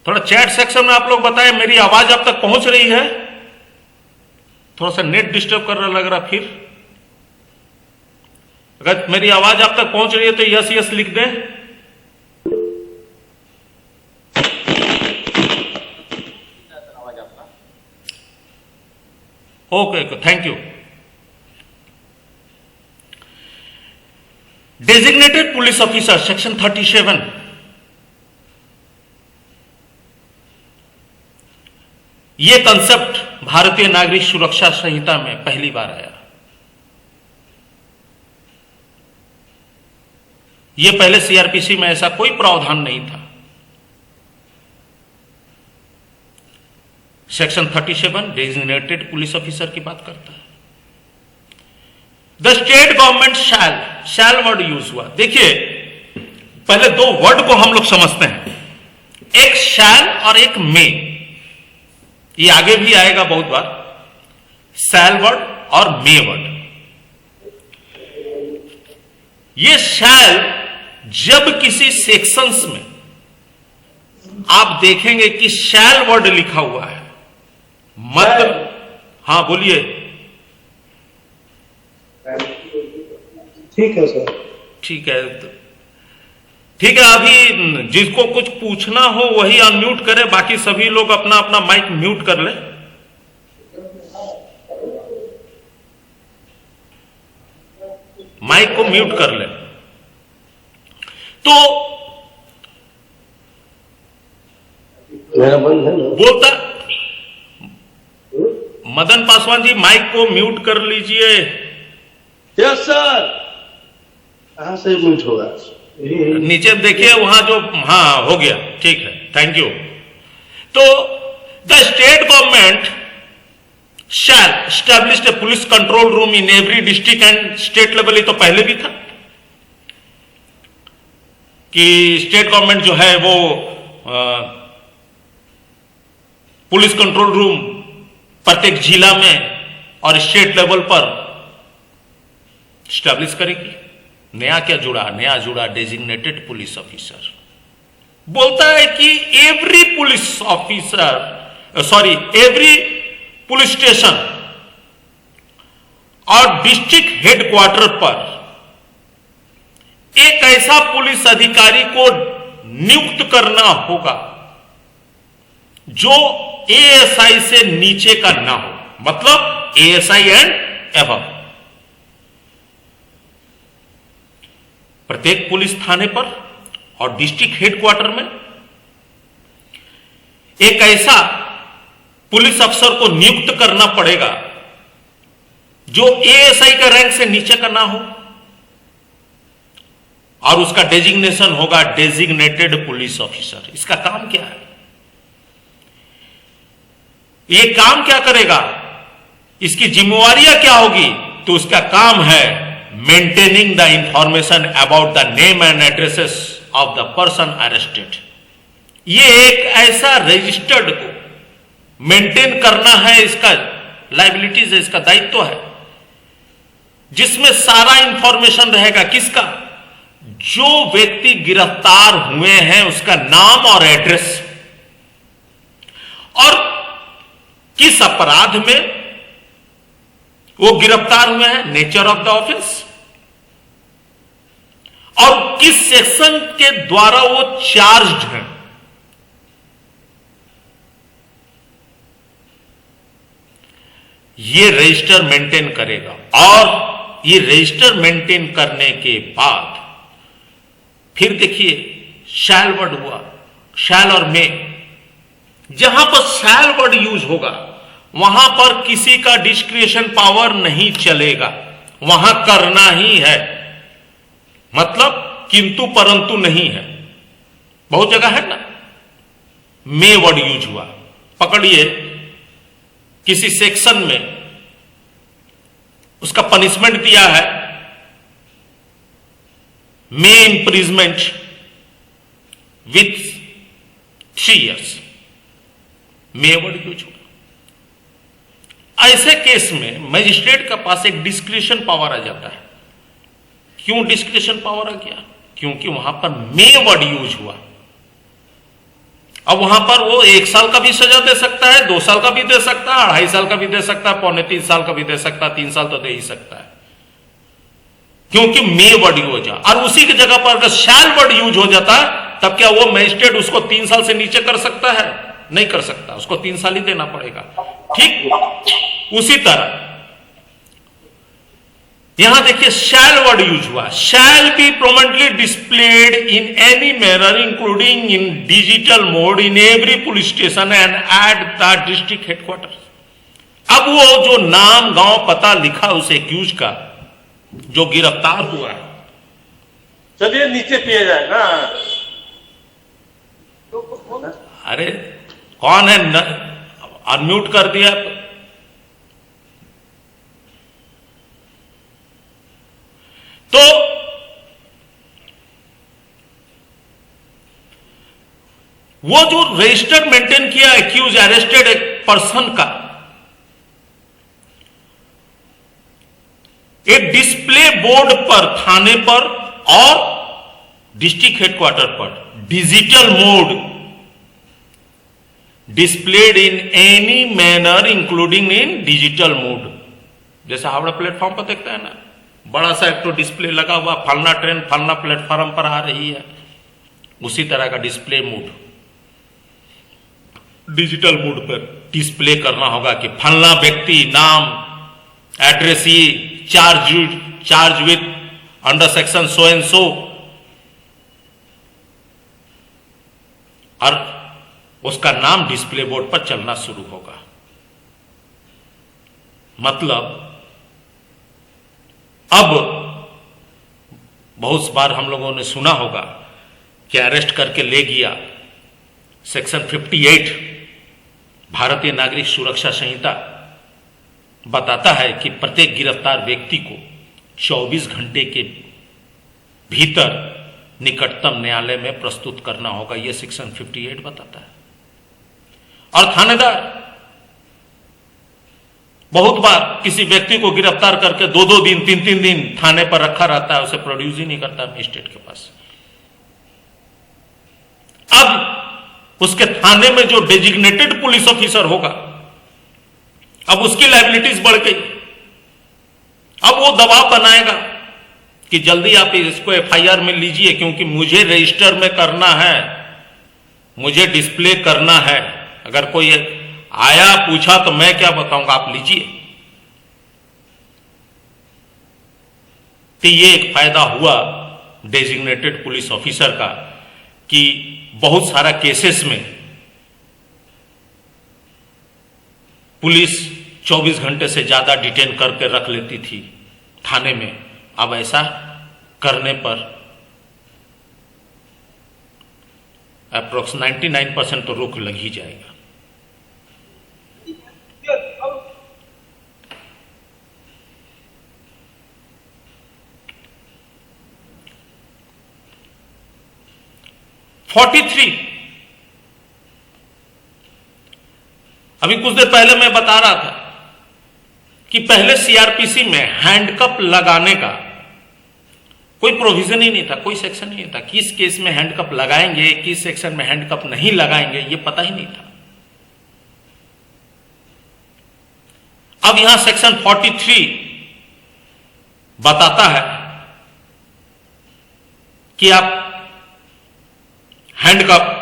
थोड़ा चैट सेक्शन में आप लोग बताएं मेरी आवाज आप तक पहुंच रही है? थोड़ा सा नेट डिस्टर्ब कर रहा लग रहा। फिर अगर मेरी आवाज आप तक पहुंच रही है तो यस यस लिख दें। Okay, thank you. Designated police officer section 37, यह कंसेप्ट भारतीय नागरिक सुरक्षा संहिता में पहली बार आया। यह पहले सीआरपीसी में ऐसा कोई प्रावधान नहीं था। सेक्शन 37 डेजिग्नेटेड पुलिस ऑफिसर की बात करता है। The state government shell word use हुआ। देखिए, पहले दो वर्ड को हम लोग समझते हैं, एक शैल और एक मे। ये आगे भी आएगा बहुत बार, शैल वर्ड और मे वर्ड। ये शैल जब किसी सेक्शंस में आप देखेंगे कि शैल वर्ड लिखा हुआ है, मतलब हाँ बोलिए। ठीक है सर। ठीक है, ठीक है। अभी जिसको कुछ पूछना हो वही अनम्यूट करे, बाकी सभी लोग अपना अपना माइक म्यूट कर ले। माइक को म्यूट कर ले। तो मेरा बंद है ना? बोलता मदन पासवान जी माइक को म्यूट कर लीजिए। Yes sir. कहां से म्यूट होगा? नीचे देखिए वहां जो, हाँ हो गया, ठीक है, थैंक यू। तो the state government shell establish A police control room in every district and state level. ये तो पहले भी था कि स्टेट गवर्नमेंट जो है वो पुलिस कंट्रोल रूम प्रत्येक जिला में और स्टेट लेवल पर स्टैब्लिश करेगी। नया क्या जुड़ा? नया जुड़ा डेजिग्नेटेड पुलिस ऑफिसर। बोलता है कि every police officer, sorry, every police station और डिस्ट्रिक्ट हेडक्वार्टर पर एक ऐसा पुलिस अधिकारी को नियुक्त करना होगा जो एएसआई से नीचे का ना हो, मतलब एएसआई एंड एबव। प्रत्येक पुलिस थाने पर और डिस्ट्रिक्ट हेडक्वार्टर में एक ऐसा पुलिस अफसर को नियुक्त करना पड़ेगा जो एएसआई का रैंक से नीचे का ना हो, और उसका डेजिग्नेशन होगा डेजिग्नेटेड पुलिस ऑफिसर। इसका काम क्या है? ये काम क्या करेगा? इसकी जिम्मेवारियां क्या होगी? तो उसका काम है maintaining the information about the name and addresses of the person arrested. ये एक ऐसा रजिस्टर्ड को मेंटेन करना है, इसका लाइबिलिटीज है, इसका दायित्व है, जिसमें सारा इंफॉर्मेशन रहेगा। किसका? जो व्यक्ति गिरफ्तार हुए हैं उसका नाम और एड्रेस, और किस अपराध में वो गिरफ्तार हुए हैं, नेचर ऑफ द ऑफेंस, और किस सेक्शन के द्वारा वो चार्ज्ड हैं। ये रजिस्टर मेंटेन करेगा, और ये रजिस्टर मेंटेन करने के बाद फिर देखिए शैल वर्ड हुआ, शैल और मे। जहां पर शैल वर्ड यूज होगा वहां पर किसी का डिस्क्रिशन पावर नहीं चलेगा, वहां करना ही है, मतलब किंतु परंतु नहीं है। बहुत जगह है ना मे वर्ड यूज हुआ। पकड़िए किसी सेक्शन में उसका पनिशमेंट दिया है may imprisonment with 3 years, may word use हुआ। ऐसे केस में मजिस्ट्रेट के पास एक डिस्क्रिशन पावर आ जाता है। क्यों डिस्क्रिशन पावर आ गया? क्योंकि वहां पर मे वर्ड यूज हुआ। अब वहां पर वो 1 साल का भी सजा दे सकता है, 2 साल का भी दे सकता है, 2.5 साल का भी दे सकता है, 2.25 साल का भी दे सकता है, 3 साल तो दे ही सकता है, क्योंकि मे वर्ड यूज है। और उसी की जगह पर अगर शैल वर्ड यूज हो जाता है तब क्या वो मजिस्ट्रेट उसको 3 साल से नीचे कर सकता है? नहीं कर सकता, उसको 3 साल ही देना पड़ेगा। ठीक उसी तरह यहां देखिए शैल वर्ड यूज हुआ। Shall B prominently displayed in any manner including in digital mode in every police station and at the district headquarter. अब वो जो नाम गांव पता लिखा उस एक्यूज का जो गिरफ्तार हुआ है, चलिए नीचे पिया जाए ना। अरे कौन है? अनम्यूट कर दिया। तो वो जो रजिस्टर मेंटेन किया एक्यूज अरेस्टेड एक पर्सन का, एक डिस्प्ले बोर्ड पर थाने पर और डिस्ट्रिक्ट हेडक्वार्टर पर digital mode displayed in any manner including in digital mode. जैसे हावड़ा प्लेटफॉर्म पर देखता है ना, बड़ा सा एक तो डिस्प्ले लगा हुआ, फलना ट्रेन फलना प्लेटफॉर्म पर आ रही है, उसी तरह का डिस्प्ले मोड डिजिटल मोड पर डिस्प्ले करना होगा कि फलना व्यक्ति नाम एड्रेस ये charge with under section so and so, और उसका नाम डिस्प्ले बोर्ड पर चलना शुरू होगा। मतलब अब बहुत बार हम लोगों ने सुना होगा कि अरेस्ट करके ले गया। सेक्शन 58 भारतीय नागरिक सुरक्षा संहिता बताता है कि प्रत्येक गिरफ्तार व्यक्ति को 24 घंटे के भीतर निकटतम न्यायालय में प्रस्तुत करना होगा। यह सेक्शन 58 बताता है। और थानेदार बहुत बार किसी व्यक्ति को गिरफ्तार करके 2-2 दिन 3-3 दिन थाने पर रखा रहता है, उसे प्रोड्यूस ही नहीं करता मजिस्ट्रेट के पास। अब उसके थाने में जो डेजिग्नेटेड पुलिस ऑफिसर होगा, अब उसकी लायबिलिटीज बढ़ गई। अब वो दबाव बनाएगा कि जल्दी आप इसको एफआईआर में लीजिए, क्योंकि मुझे रजिस्टर में करना है, मुझे डिस्प्ले करना है। अगर कोई आया पूछा तो मैं क्या बताऊंगा, आप लीजिए। तो ये एक फायदा हुआ डेजिग्नेटेड पुलिस ऑफिसर का कि बहुत सारा केसेस में पुलिस 24 घंटे से ज्यादा डिटेन करके रख लेती थी थाने में। अब ऐसा करने पर अप्रोक्स 99% तो रोक लग ही जाएगा। अभी कुछ देर पहले मैं बता रहा था कि पहले सीआरपीसी में हैंडकप लगाने का कोई प्रोविजन ही नहीं था, कोई सेक्शन नहीं था। किस केस में हैंडकप लगाएंगे, किस सेक्शन में हैंडकप नहीं लगाएंगे, यह पता ही नहीं था। अब यहां सेक्शन 43 बताता है कि आप हैंडकप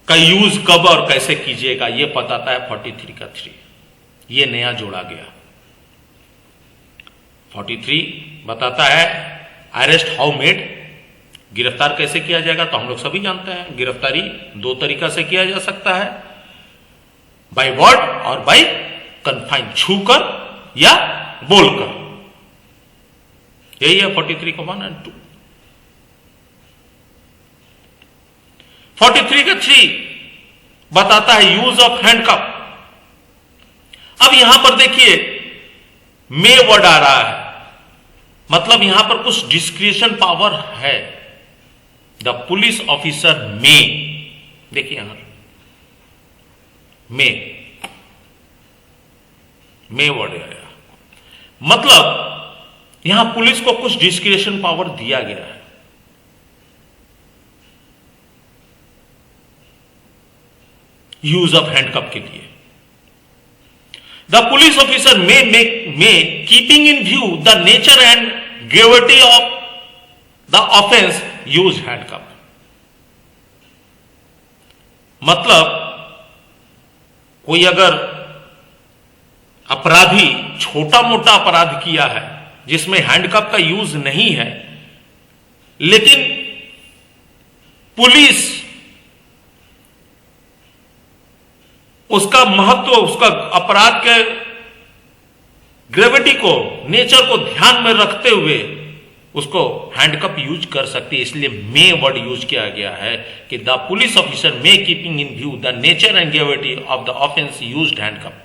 का यूज कब और कैसे कीजिएगा, यह बताता है 43 का 3। यह नया जोड़ा गया। 43 बताता है अरेस्ट हाउ मेड, गिरफ्तार कैसे किया जाएगा। तो हम लोग सभी जानते हैं गिरफ्तारी 2 तरीका से किया जा सकता है, बाय वर्ड और बाय कन्फाइन, छूकर या बोलकर। यही है 43 का 1 और 2। 43 का 3 बताता है यूज ऑफ हैंडकप। अब यहां पर देखिए मे वर्ड आ रहा है, मतलब यहां पर कुछ डिस्क्रिशन पावर है। द पुलिस ऑफिसर मे, देखिए यहां मे वर्ड आया, मतलब यहां पुलिस को कुछ डिस्क्रिशन पावर दिया गया है। यूज ऑफ हैंडकप के लिए the police officer may keeping in view the nature and gravity of the offence use handcuff. मतलब कोई अगर अपराधी छोटा मोटा अपराध किया है जिसमें हैंडकप का यूज नहीं है, लेकिन पुलिस उसका महत्व, उसका अपराध के ग्रेविटी को, नेचर को ध्यान में रखते हुए उसको हैंडकप यूज कर सकती है। इसलिए मे वर्ड यूज किया गया है कि the police officer may keeping in view the nature and gravity of the offence used handcuff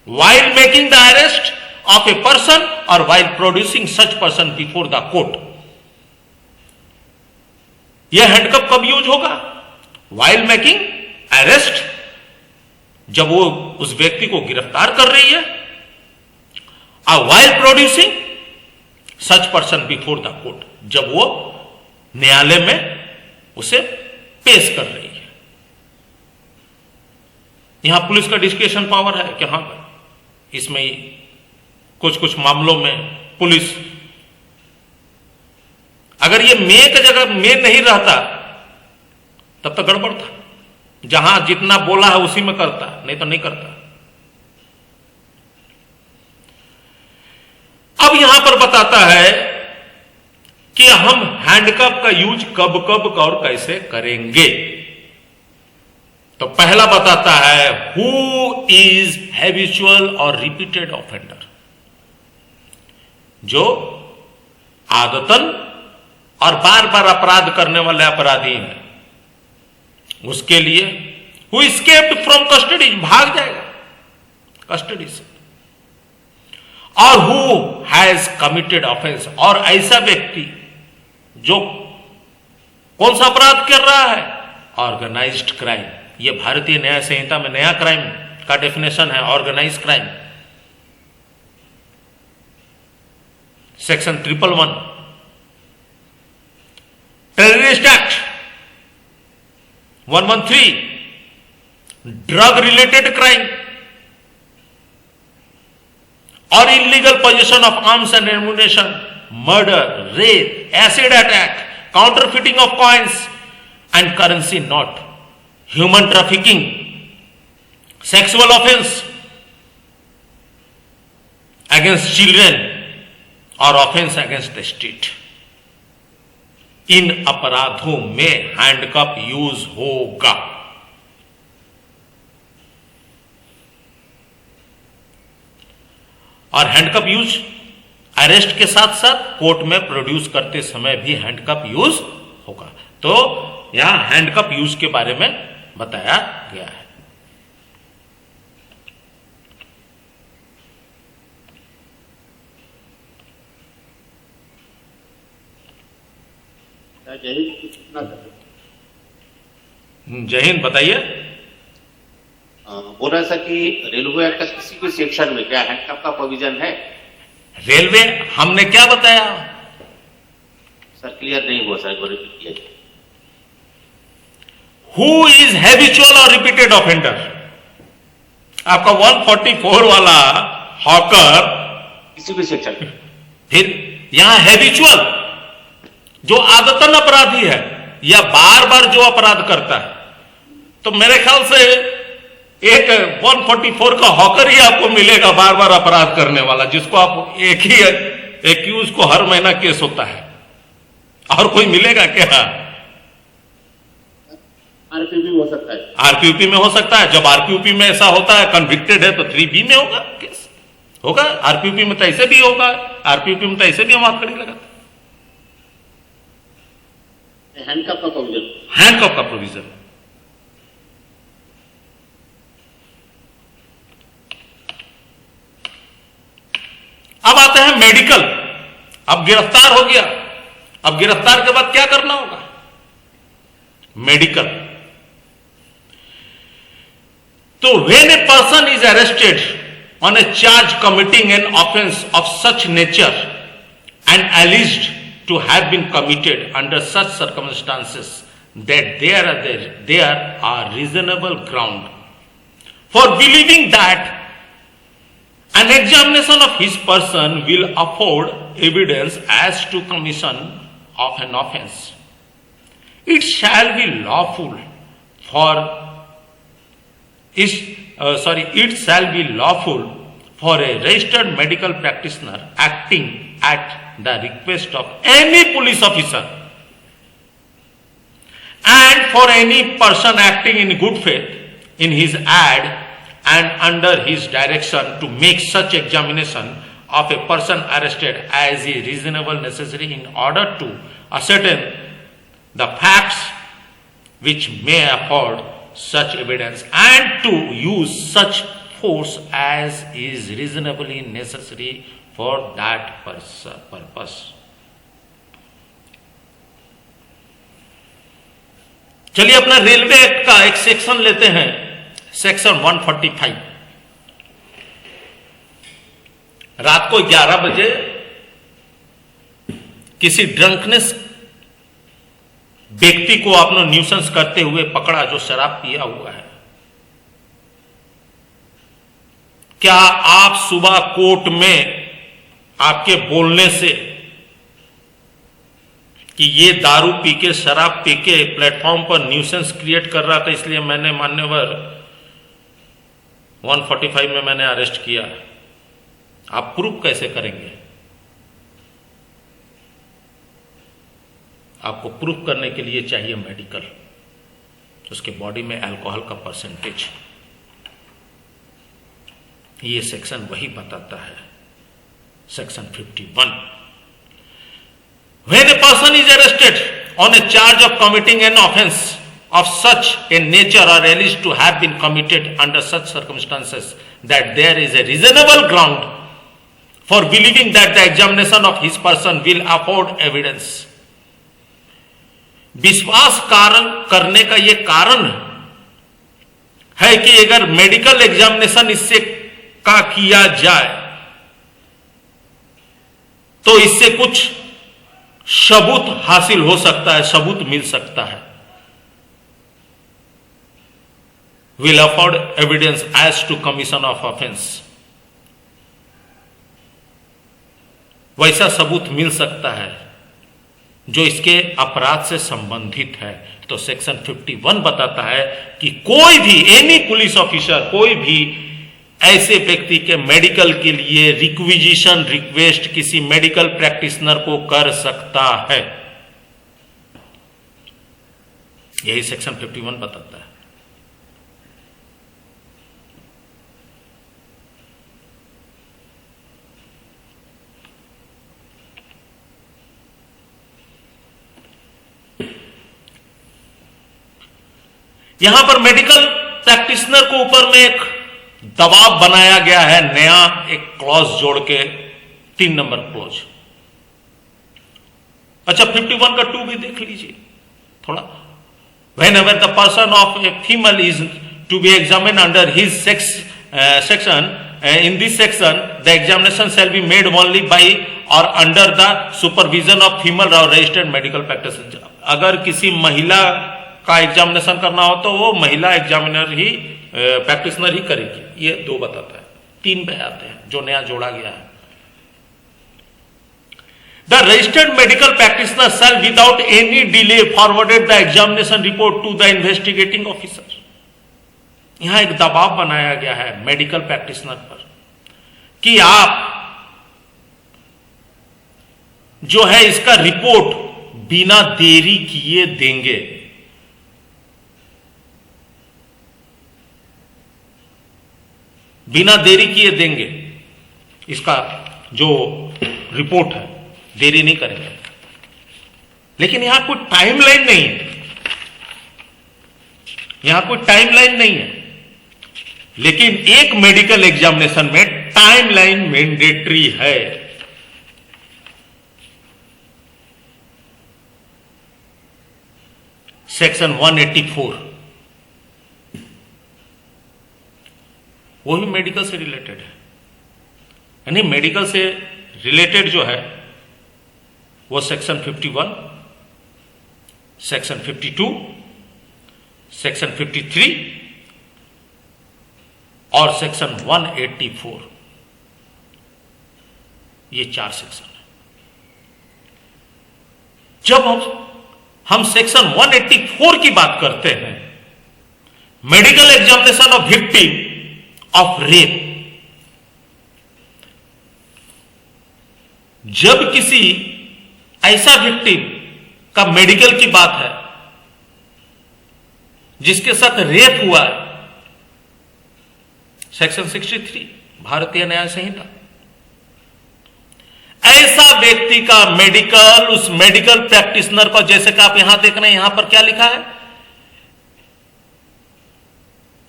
while making the arrest of a person or while producing such person before the court। यह हैंडकप कब यूज होगा? while making arrest, जब वो उस व्यक्ति को गिरफ्तार कर रही है, और while producing such person before the court, जब वो न्यायालय में उसे पेश कर रही है। यहां पुलिस का डिस्क्रिशन पावर है कि हाँ, इसमें कुछ कुछ मामलों में पुलिस, अगर ये मे की जगह मे नहीं रहता तब तो गड़बड़ था। जहां जितना बोला है उसी में करता, नहीं तो नहीं करता। अब यहां पर बताता है कि हम हैंडकफ का यूज कब कब और कैसे करेंगे। तो पहला बताता है हु इज हैबिचुअल और रिपीटेड ऑफेंडर, जो आदतन और बार बार अपराध करने वाले अपराधी हैं, उसके लिए हु एस्केप्ड फ्रॉम कस्टडी, भाग जाएगा कस्टडी से, और हु हैज कमिटेड ऑफेंस, और ऐसा व्यक्ति जो कौन सा अपराध कर रहा है, ऑर्गेनाइज्ड क्राइम। यह भारतीय न्याय संहिता में नया क्राइम का डेफिनेशन है, organise crime, section 111, terrorist act 113, drug related crime और illegal possession of arms and ammunition, murder, rape, acid attack, counterfeiting of coins and currency note, human trafficking, sexual offence against children और ऑफेंस अगेंस्ट द स्टेट। इन अपराधों में हैंडकफ यूज होगा। और हैंडकफ यूज अरेस्ट के साथ साथ कोर्ट में प्रोड्यूस करते समय भी हैंडकफ यूज होगा। तो यहां हैंडकफ यूज के बारे में बताया गया है। जय हिंद, बताइए। बोल रहा था कि रेलवे एक्ट का किसी भी सेक्शन में क्या हैंडकफ का प्रोविजन है? रेलवे हमने क्या बताया सर, क्लियर नहीं हुआ सर, रिपीट कीजिए। हु इज हैबिचुअल और रिपीटेड ऑफेंडर? आपका 144 वाला हॉकर किसी भी सेक्शन में, फिर यहां हैबिचुअल जो आदतन अपराधी है या बार बार जो अपराध करता है, तो मेरे ख्याल से एक 144 का हॉकर ही आपको मिलेगा, बार बार अपराध करने वाला, जिसको आप एक ही एक्यूज को हर महीना केस होता है। और कोई मिलेगा क्या? आरपीपी में हो सकता है। आरपीयूपी में हो सकता है। जब आरपीयूपी में ऐसा होता है, कन्विक्टेड है, तो 3B में होगा केस, होगा। आरपीयूपी में तो ऐसे भी होगा, आरपीयूपी में तो ऐसे भी हम हाथ खड़ी लगाते। हैंडकफ का प्रोविजन, हैंडकफ का प्रोविजन। अब आते हैं मेडिकल। अब गिरफ्तार हो गया, अब गिरफ्तार के बाद क्या करना होगा? मेडिकल। तो when a person is arrested on a charge committing an offense of such nature and alleged to have been committed under such circumstances that there are reasonable ground for believing that an examination of his person will afford evidence as to commission of an offense, it shall be lawful for it shall be lawful for a registered medical practitioner acting at the request of any police officer and for any person acting in good faith in his ad and under his direction to make such examination of a person arrested as is reasonable necessary in order to ascertain the facts which may afford such evidence and to use such force as is reasonably necessary for that purpose. चलिए अपना रेलवे एक्ट का एक सेक्शन लेते हैं, सेक्शन 145। रात को 11 बजे किसी ड्रंकनेस व्यक्ति को आपने न्यूसेंस करते हुए पकड़ा जो शराब पिया हुआ है। क्या आप सुबह कोर्ट में आपके बोलने से कि ये दारू पी के शराब पी के प्लेटफॉर्म पर न्यूसेंस क्रिएट कर रहा था, इसलिए मैंने मान्यवर 145 में मैंने अरेस्ट किया, आप प्रूफ कैसे करेंगे? आपको प्रूफ करने के लिए चाहिए मेडिकल, उसके बॉडी में अल्कोहल का परसेंटेज। ये सेक्शन वही बताता है, section 51। When a person is arrested on a charge of committing an offense of such a nature or alleged to have been committed under such circumstances that there is a reasonable ground for believing that the examination of his person will afford evidence, विश्वास कारण करने का यह कारण है कि अगर मेडिकल एग्जामिनेशन इससे का किया जाए तो इससे कुछ सबूत हासिल हो सकता है, सबूत मिल सकता है। Will afford evidence as to commission of offence, वैसा सबूत मिल सकता है जो इसके अपराध से संबंधित है। तो सेक्शन 51 बताता है कि कोई भी एनी पुलिस ऑफिसर, कोई भी ऐसे व्यक्ति के मेडिकल के लिए रिक्विजिशन रिक्वेस्ट किसी मेडिकल प्रैक्टिशनर को कर सकता है। यही सेक्शन 51 बताता है। यहां पर मेडिकल प्रैक्टिशनर को ऊपर में एक दबाव बनाया गया है, नया एक क्लॉज जोड़ के, 3 नंबर क्लॉज। अच्छा, 51 का 2 भी देख लीजिए थोड़ा। Whenever the person of a female is to be examined under his section, in this section the examination shall be made only by or under the supervision of female or registered medical practitioner। अगर किसी महिला का एग्जामिनेशन करना हो तो वो महिला एग्जामिनर ही, प्रैक्टिशनर ही करेगी। ये 2 बताता है। 3 पे आते हैं जो नया जोड़ा गया है। The registered medical practitioner shall without any delay forwarded the examination report to the investigating officer. यहां एक दबाव बनाया गया है मेडिकल प्रैक्टिशनर पर कि आप जो है इसका रिपोर्ट बिना देरी किए देंगे। बिना देरी किए देंगे इसका जो रिपोर्ट है, देरी नहीं करेंगे। लेकिन यहां कोई टाइमलाइन नहीं है, यहां कोई टाइमलाइन नहीं है। लेकिन एक मेडिकल एग्जामिनेशन में टाइमलाइन मैंडेटरी है। सेक्शन 184 वही मेडिकल से रिलेटेड है। यानी मेडिकल से रिलेटेड जो है वो सेक्शन 51, सेक्शन 52, सेक्शन 53 और सेक्शन 184, ये 4 सेक्शन है। जब हम सेक्शन 184 की बात करते हैं, medical examination of victim of rape, जब किसी ऐसा विक्टिम का मेडिकल की बात है जिसके साथ रेप हुआ है, सेक्शन 63 भारतीय न्याय संहिता, ऐसा व्यक्ति का मेडिकल, उस मेडिकल प्रैक्टिशनर को, जैसे कि आप यहां देख रहे हैं, यहां पर क्या लिखा है,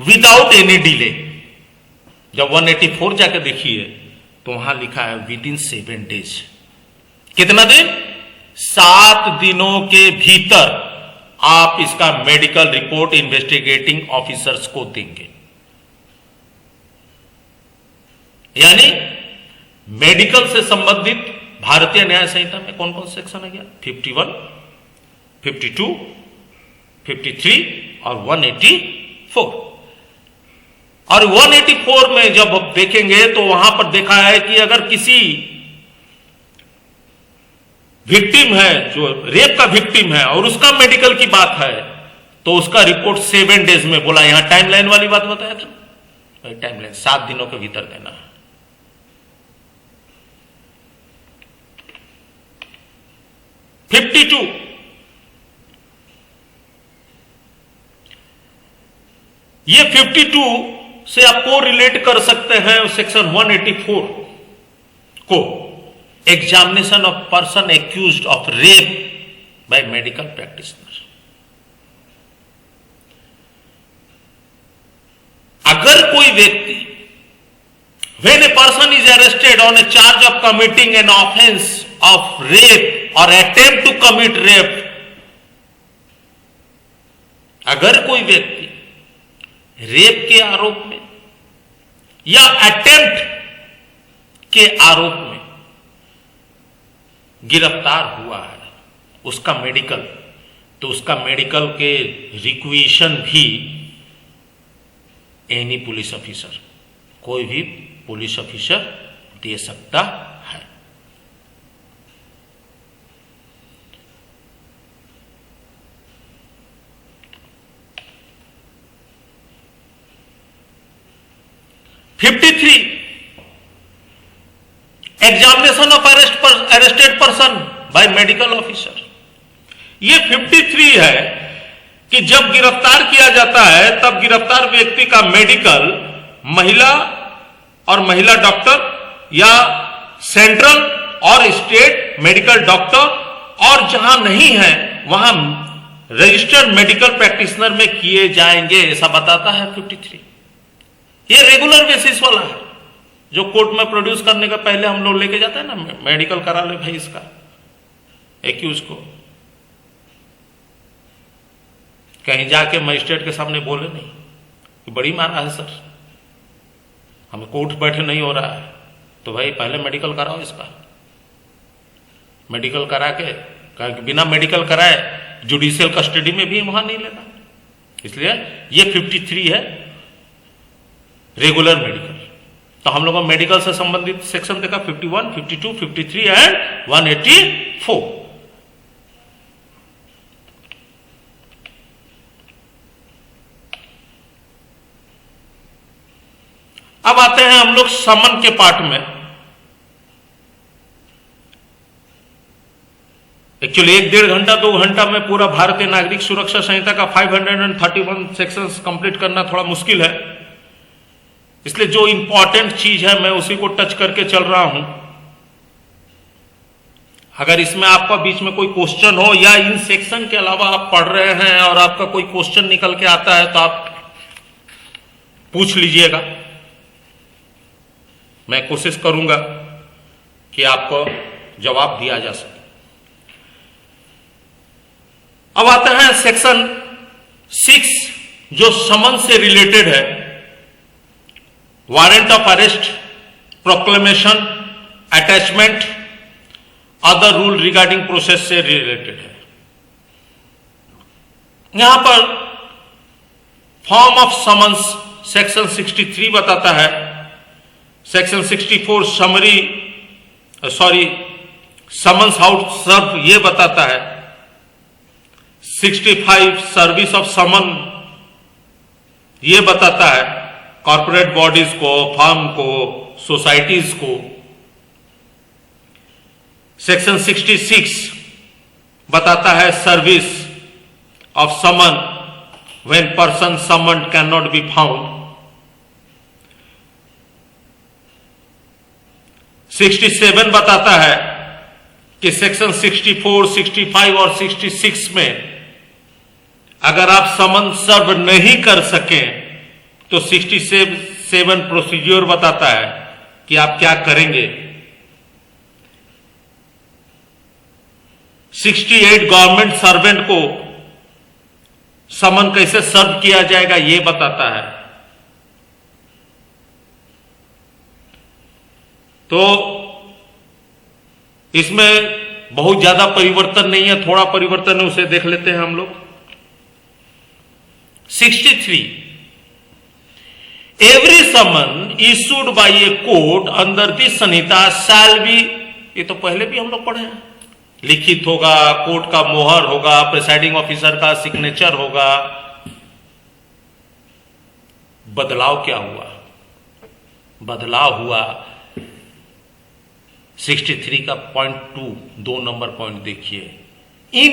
विदाउट एनी डिले। जब 184 जाकर देखिए तो वहां लिखा है विद इन 7 डेज। कितना दिन? 7 दिनों के भीतर आप इसका मेडिकल रिपोर्ट इन्वेस्टिगेटिंग ऑफिसर्स को देंगे। यानी मेडिकल से संबंधित भारतीय न्याय संहिता में कौन कौन सेक्शन आ गया? 51, 52, 53 और 184। और 184 में जब देखेंगे तो वहां पर देखा है कि अगर किसी विक्टिम है, जो रेप का विक्टिम है, और उसका मेडिकल की बात है, तो उसका रिपोर्ट 7 डेज में बोला। यहां टाइमलाइन वाली बात बताया था, टाइमलाइन 7 दिनों के भीतर देना है। ये 52 से आप को रिलेट कर सकते हैं सेक्शन 184 को, examination of person accused of rape by medical practitioner. अगर कोई व्यक्ति, when a person is arrested on a charge of committing an offense of rape or attempt to commit rape, अगर कोई व्यक्ति रेप के आरोप में या अटेम्प्ट के आरोप में गिरफ्तार हुआ है, उसका मेडिकल, तो उसका मेडिकल के रिक्वेशन भी एनी पुलिस ऑफिसर, कोई भी पुलिस ऑफिसर दे सकता है। Examination of arrested person by medical officer. ये 53 है कि जब गिरफ्तार किया जाता है तब गिरफ्तार व्यक्ति का मेडिकल महिला और महिला डॉक्टर या सेंट्रल और स्टेट मेडिकल डॉक्टर, और जहां नहीं है वहां रजिस्टर्ड मेडिकल प्रैक्टिशनर में किए जाएंगे, ऐसा बताता है 53। ये रेगुलर बेसिस वाला है, जो कोर्ट में प्रोड्यूस करने का पहले हम लोग लेके जाते हैं ना, मेडिकल करा ले भाई इसका एक्यूज को, कहीं जाके मजिस्ट्रेट के सामने बोले नहीं कि बड़ी मारा है सर, हमें कोर्ट बैठे नहीं हो रहा है, तो भाई पहले मेडिकल कराओ इसका। मेडिकल करा के, बिना मेडिकल कराए जुडिशियल कस्टडी में भी वहां नहीं लेना, इसलिए ये 53 है रेगुलर मेडिकल। तो हम लोगों मेडिकल से संबंधित सेक्शन देखा 51, 52, 53 एंड 184। अब आते हैं हम लोग समन के पार्ट में। एक्चुअली 1-1.5 घंटा 2 घंटा में पूरा भारतीय नागरिक सुरक्षा संहिता का 531 सेक्शंस कंप्लीट करना थोड़ा मुश्किल है, इसलिए जो इंपॉर्टेंट चीज है मैं उसी को टच करके चल रहा हूं। अगर इसमें आपका बीच में कोई क्वेश्चन हो या इन सेक्शन के अलावा आप पढ़ रहे हैं और आपका कोई क्वेश्चन निकल के आता है तो आप पूछ लीजिएगा, मैं कोशिश करूंगा कि आपको जवाब दिया जा सके। अब आता है सेक्शन 6 जो समन से रिलेटेड है, warrant of arrest, proclamation, attachment, other rule regarding process से रिलेटेड है। यहां पर फॉर्म ऑफ समन्स सेक्शन 63 बताता है, सेक्शन 64 समन्स आउट सर्व ये बताता है, 65 सर्विस ऑफ समन ये बताता है कॉर्पोरेट बॉडीज को, फर्म को, सोसाइटीज को। सेक्शन 66 बताता है service of summon when person summoned can not be found. 67 बताता है कि सेक्शन 64, 65 और 66 में अगर आप समन सर्व नहीं कर सकें तो 67 प्रोसीड्योर बताता है कि आप क्या करेंगे। 68 गवर्नमेंट सर्वेंट को समन कैसे सर्व किया जाएगा ये बताता है। तो इसमें बहुत ज्यादा परिवर्तन नहीं है, थोड़ा परिवर्तन है, उसे देख लेते हैं हम लोग। 63 every summon issued by a court under this Sanhita shall be, ये तो पहले भी हम लोग पढ़े हैं, लिखित होगा, कोर्ट का मोहर होगा, प्रिसाइडिंग ऑफिसर का सिग्नेचर होगा। बदलाव क्या हुआ? बदलाव हुआ 63 का पॉइंट 2 नंबर पॉइंट देखिए, इन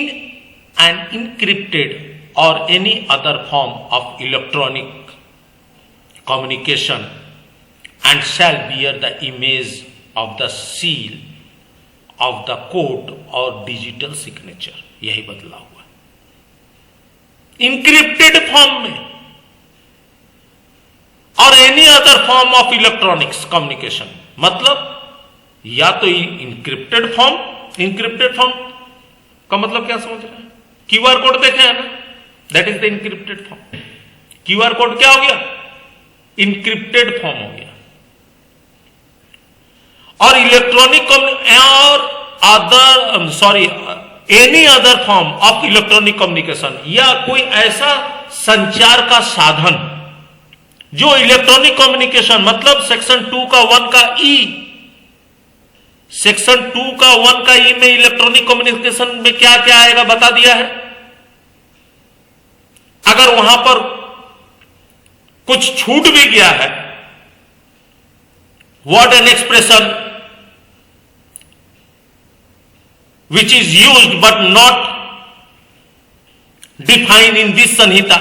एन इनक्रिप्टेड और any other form of electronic communication and shall bear the image of the seal of the court or digital signature. यही बदला हुआ इंक्रिप्टेड फॉर्म में और any other form of electronics communication, मतलब या तो इंक्रिप्टेड फॉर्म का मतलब क्या समझ रहे हैं? क्यूआर कोड देखे हैं ना, that is the encrypted form. QR code क्या हो गया? इंक्रिप्टेड फॉर्म हो गया। और इलेक्ट्रॉनिक और any other form of electronic communication, या कोई ऐसा संचार का साधन जो इलेक्ट्रॉनिक कम्युनिकेशन, मतलब सेक्शन 2 का 1 का ई, सेक्शन 2 का 1 का ई में इलेक्ट्रॉनिक कम्युनिकेशन में क्या क्या आएगा बता दिया है। अगर वहां पर कुछ छूट भी गया है, word and expression which is used but not defined in this संहिता,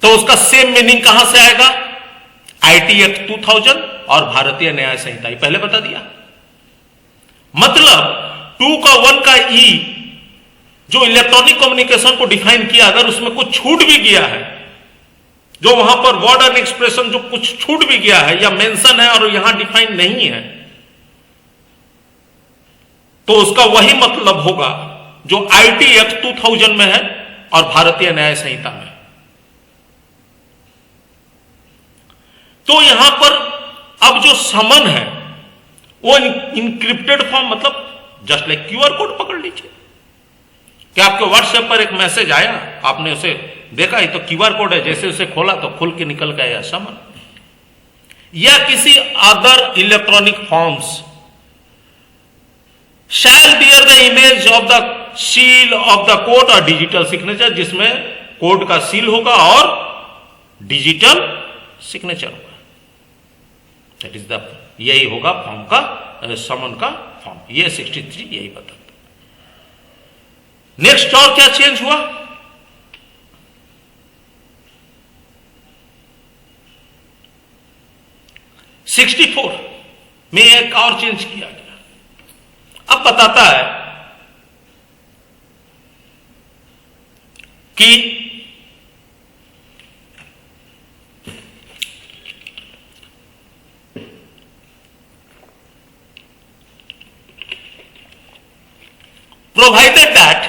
तो उसका सेम मीनिंग कहां से आएगा? आईटी एक्ट 2000 और भारतीय न्याय संहिता, ये पहले बता दिया। मतलब 2 का 1 का ई जो इलेक्ट्रॉनिक कम्युनिकेशन को डिफाइन किया, अगर उसमें कुछ छूट भी गया है, जो वहां पर वर्ड एंड एक्सप्रेशन जो कुछ छूट भी गया है या मेंशन है और यहां डिफाइन नहीं है, तो उसका वही मतलब होगा जो आईटी एक्ट 2000 में है और भारतीय न्याय संहिता में। तो यहां पर अब जो समन है वो इंक्रिप्टेड फॉर्म, मतलब जस्ट लाइक क्यूआर कोड पकड़ लीजिए। क्या आपके व्हाट्सएप पर एक मैसेज आया, आपने उसे देखा, ये तो क्यूआर कोड है, जैसे उसे खोला तो खुल के निकल गया समन। या किसी other electronic forms shall bear the image of the seal of the court और डिजिटल सिग्नेचर, जिसमें कोर्ट का सील होगा और डिजिटल सिग्नेचर होगा। दैट इज द, यही होगा फॉर्म का, समन का फॉर्म। ये 63 यही बताता। नेक्स्ट और क्या चेंज हुआ? (64) में एक और चेंज किया गया। अब बताता है कि provided that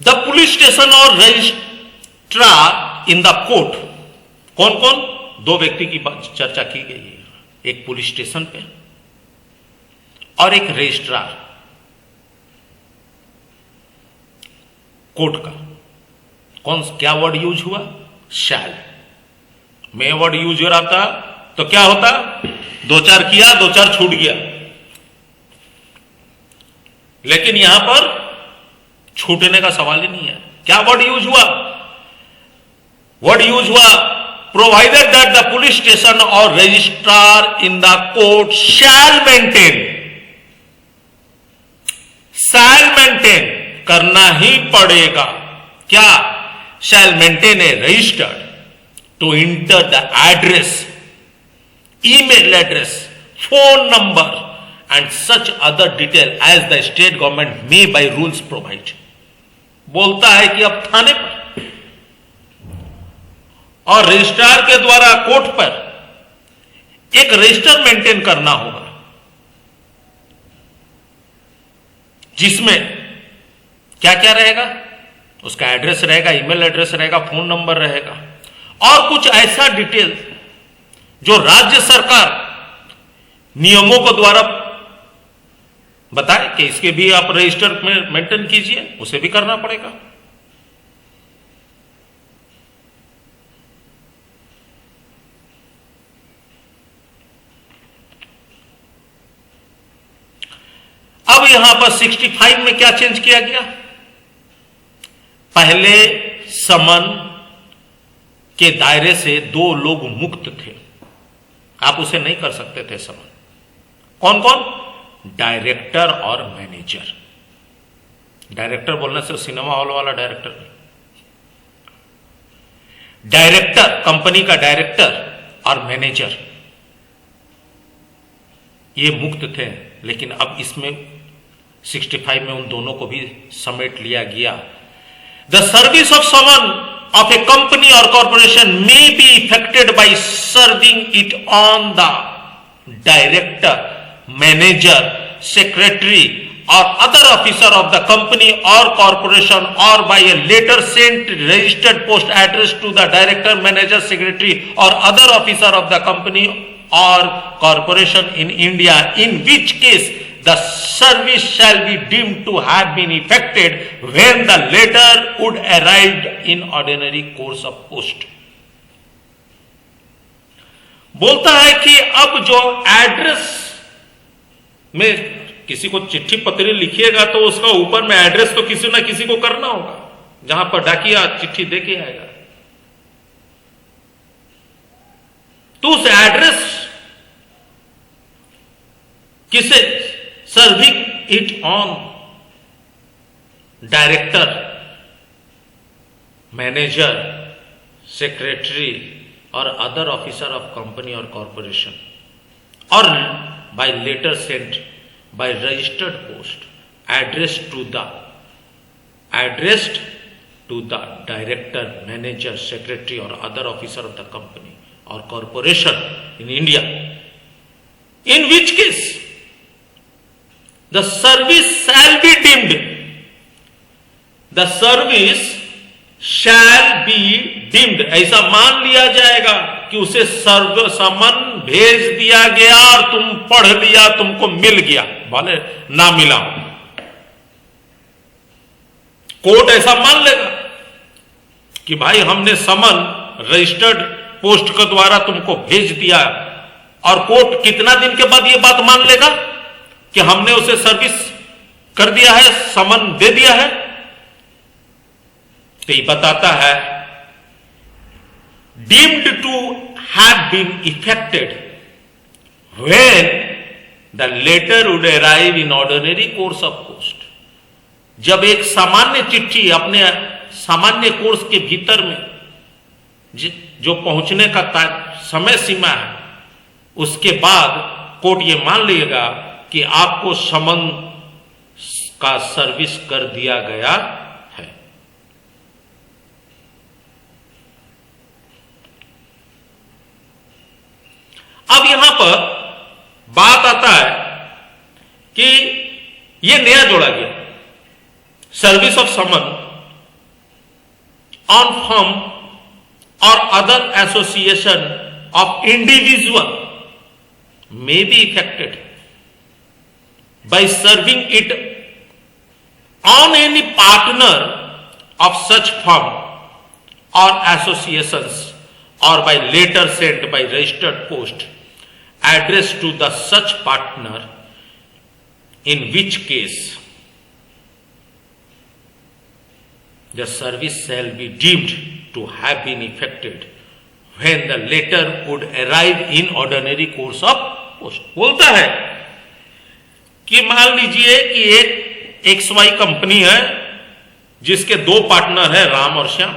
the police station or registrar in the court, कौन कौन? 2 व्यक्ति की चर्चा की गई है, एक पुलिस स्टेशन पे और एक रजिस्ट्रार कोर्ट का। कौन क्या वर्ड यूज हुआ? शैल। में वर्ड यूज हो रहा था तो क्या होता? 2-4 किया, 2-4 छूट गया। लेकिन यहां पर छूटने का सवाल ही नहीं है। क्या वर्ड यूज हुआ? वर्ड यूज हुआ provided that the police station और registrar in the court shall maintain करना ही पड़ेगा। क्या? Shall maintain a registered to enter the address, email address, phone number and such other detail as the state government may by rules provide। बोलता है कि अब थाने पर और रजिस्ट्रार के द्वारा कोर्ट पर एक रजिस्टर मेंटेन करना होगा, जिसमें क्या क्या रहेगा? उसका एड्रेस रहेगा, ईमेल एड्रेस रहेगा, फोन नंबर रहेगा और कुछ ऐसा डिटेल जो राज्य सरकार नियमों को द्वारा बताए कि इसके भी आप रजिस्टर में मेंटेन कीजिए, उसे भी करना पड़ेगा। अब यहां पर 65 में क्या चेंज किया गया? पहले समन के दायरे से 2 लोग मुक्त थे, आप उसे नहीं कर सकते थे समन। कौन कौन? डायरेक्टर और मैनेजर। डायरेक्टर बोलने से सिनेमा हॉल वाला डायरेक्टर नहीं, डायरेक्टर, कंपनी का डायरेक्टर और मैनेजर ये मुक्त थे, लेकिन अब इसमें 65 में उन दोनों को भी समेट लिया गया। The service of summon of a company और corporation may be effected by serving it on the director, manager, secretary or other officer of the company or corporation or by a letter sent registered post addressed to the director, manager, secretary or other officer of the company or corporation in India, in which case the service shall be deemed to have been effected when the letter would arrive in ordinary course of post। बोलता है कि अब जो एड्रेस में किसी को चिट्ठी पत्री लिखिएगा तो उसका ऊपर में एड्रेस तो किसी ना किसी को करना होगा, जहां पर डाकिया चिट्ठी देके आएगा। तो उस एड्रेस किसे serving it on director, manager, secretary और अदर ऑफिसर ऑफ कंपनी और कॉर्पोरेशन और by letter sent by registered post addressed to the director, manager, secretary or other officer of the company or corporation in India, in which case the service shall be deemed, the service shall be deemed, ऐसा मान लिया जाएगा कि उसे सर्व समन भेज दिया गया और तुम पढ़ लिया, तुमको मिल गया, भले ना मिला। कोर्ट ऐसा मान लेगा कि भाई हमने समन रजिस्टर्ड पोस्ट के द्वारा तुमको भेज दिया, और कोर्ट कितना दिन के बाद यह बात मान लेगा कि हमने उसे सर्विस कर दिया है, समन दे दिया है। तो ये बताता है deemed to have been effected when the letter would arrive in ordinary course of post। जब एक सामान्य चिट्ठी अपने सामान्य कोर्स के भीतर में जो पहुंचने का समय सीमा है, उसके बाद कोर्ट ये मान लेगा कि आपको समन का सर्विस कर दिया गया है। अब यहां पर बात आता है कि यह नया जोड़ा गया, service of summon on firm और other association of individual may be effected by serving it on any partner of such firm और associations or by letter sent by registered post addressed to the such partner, in which case the service shall be deemed to have been effected when the letter would arrive in ordinary course of post। बोलता है कि मान लीजिए कि एक XY कंपनी है जिसके दो पार्टनर है, राम और श्याम।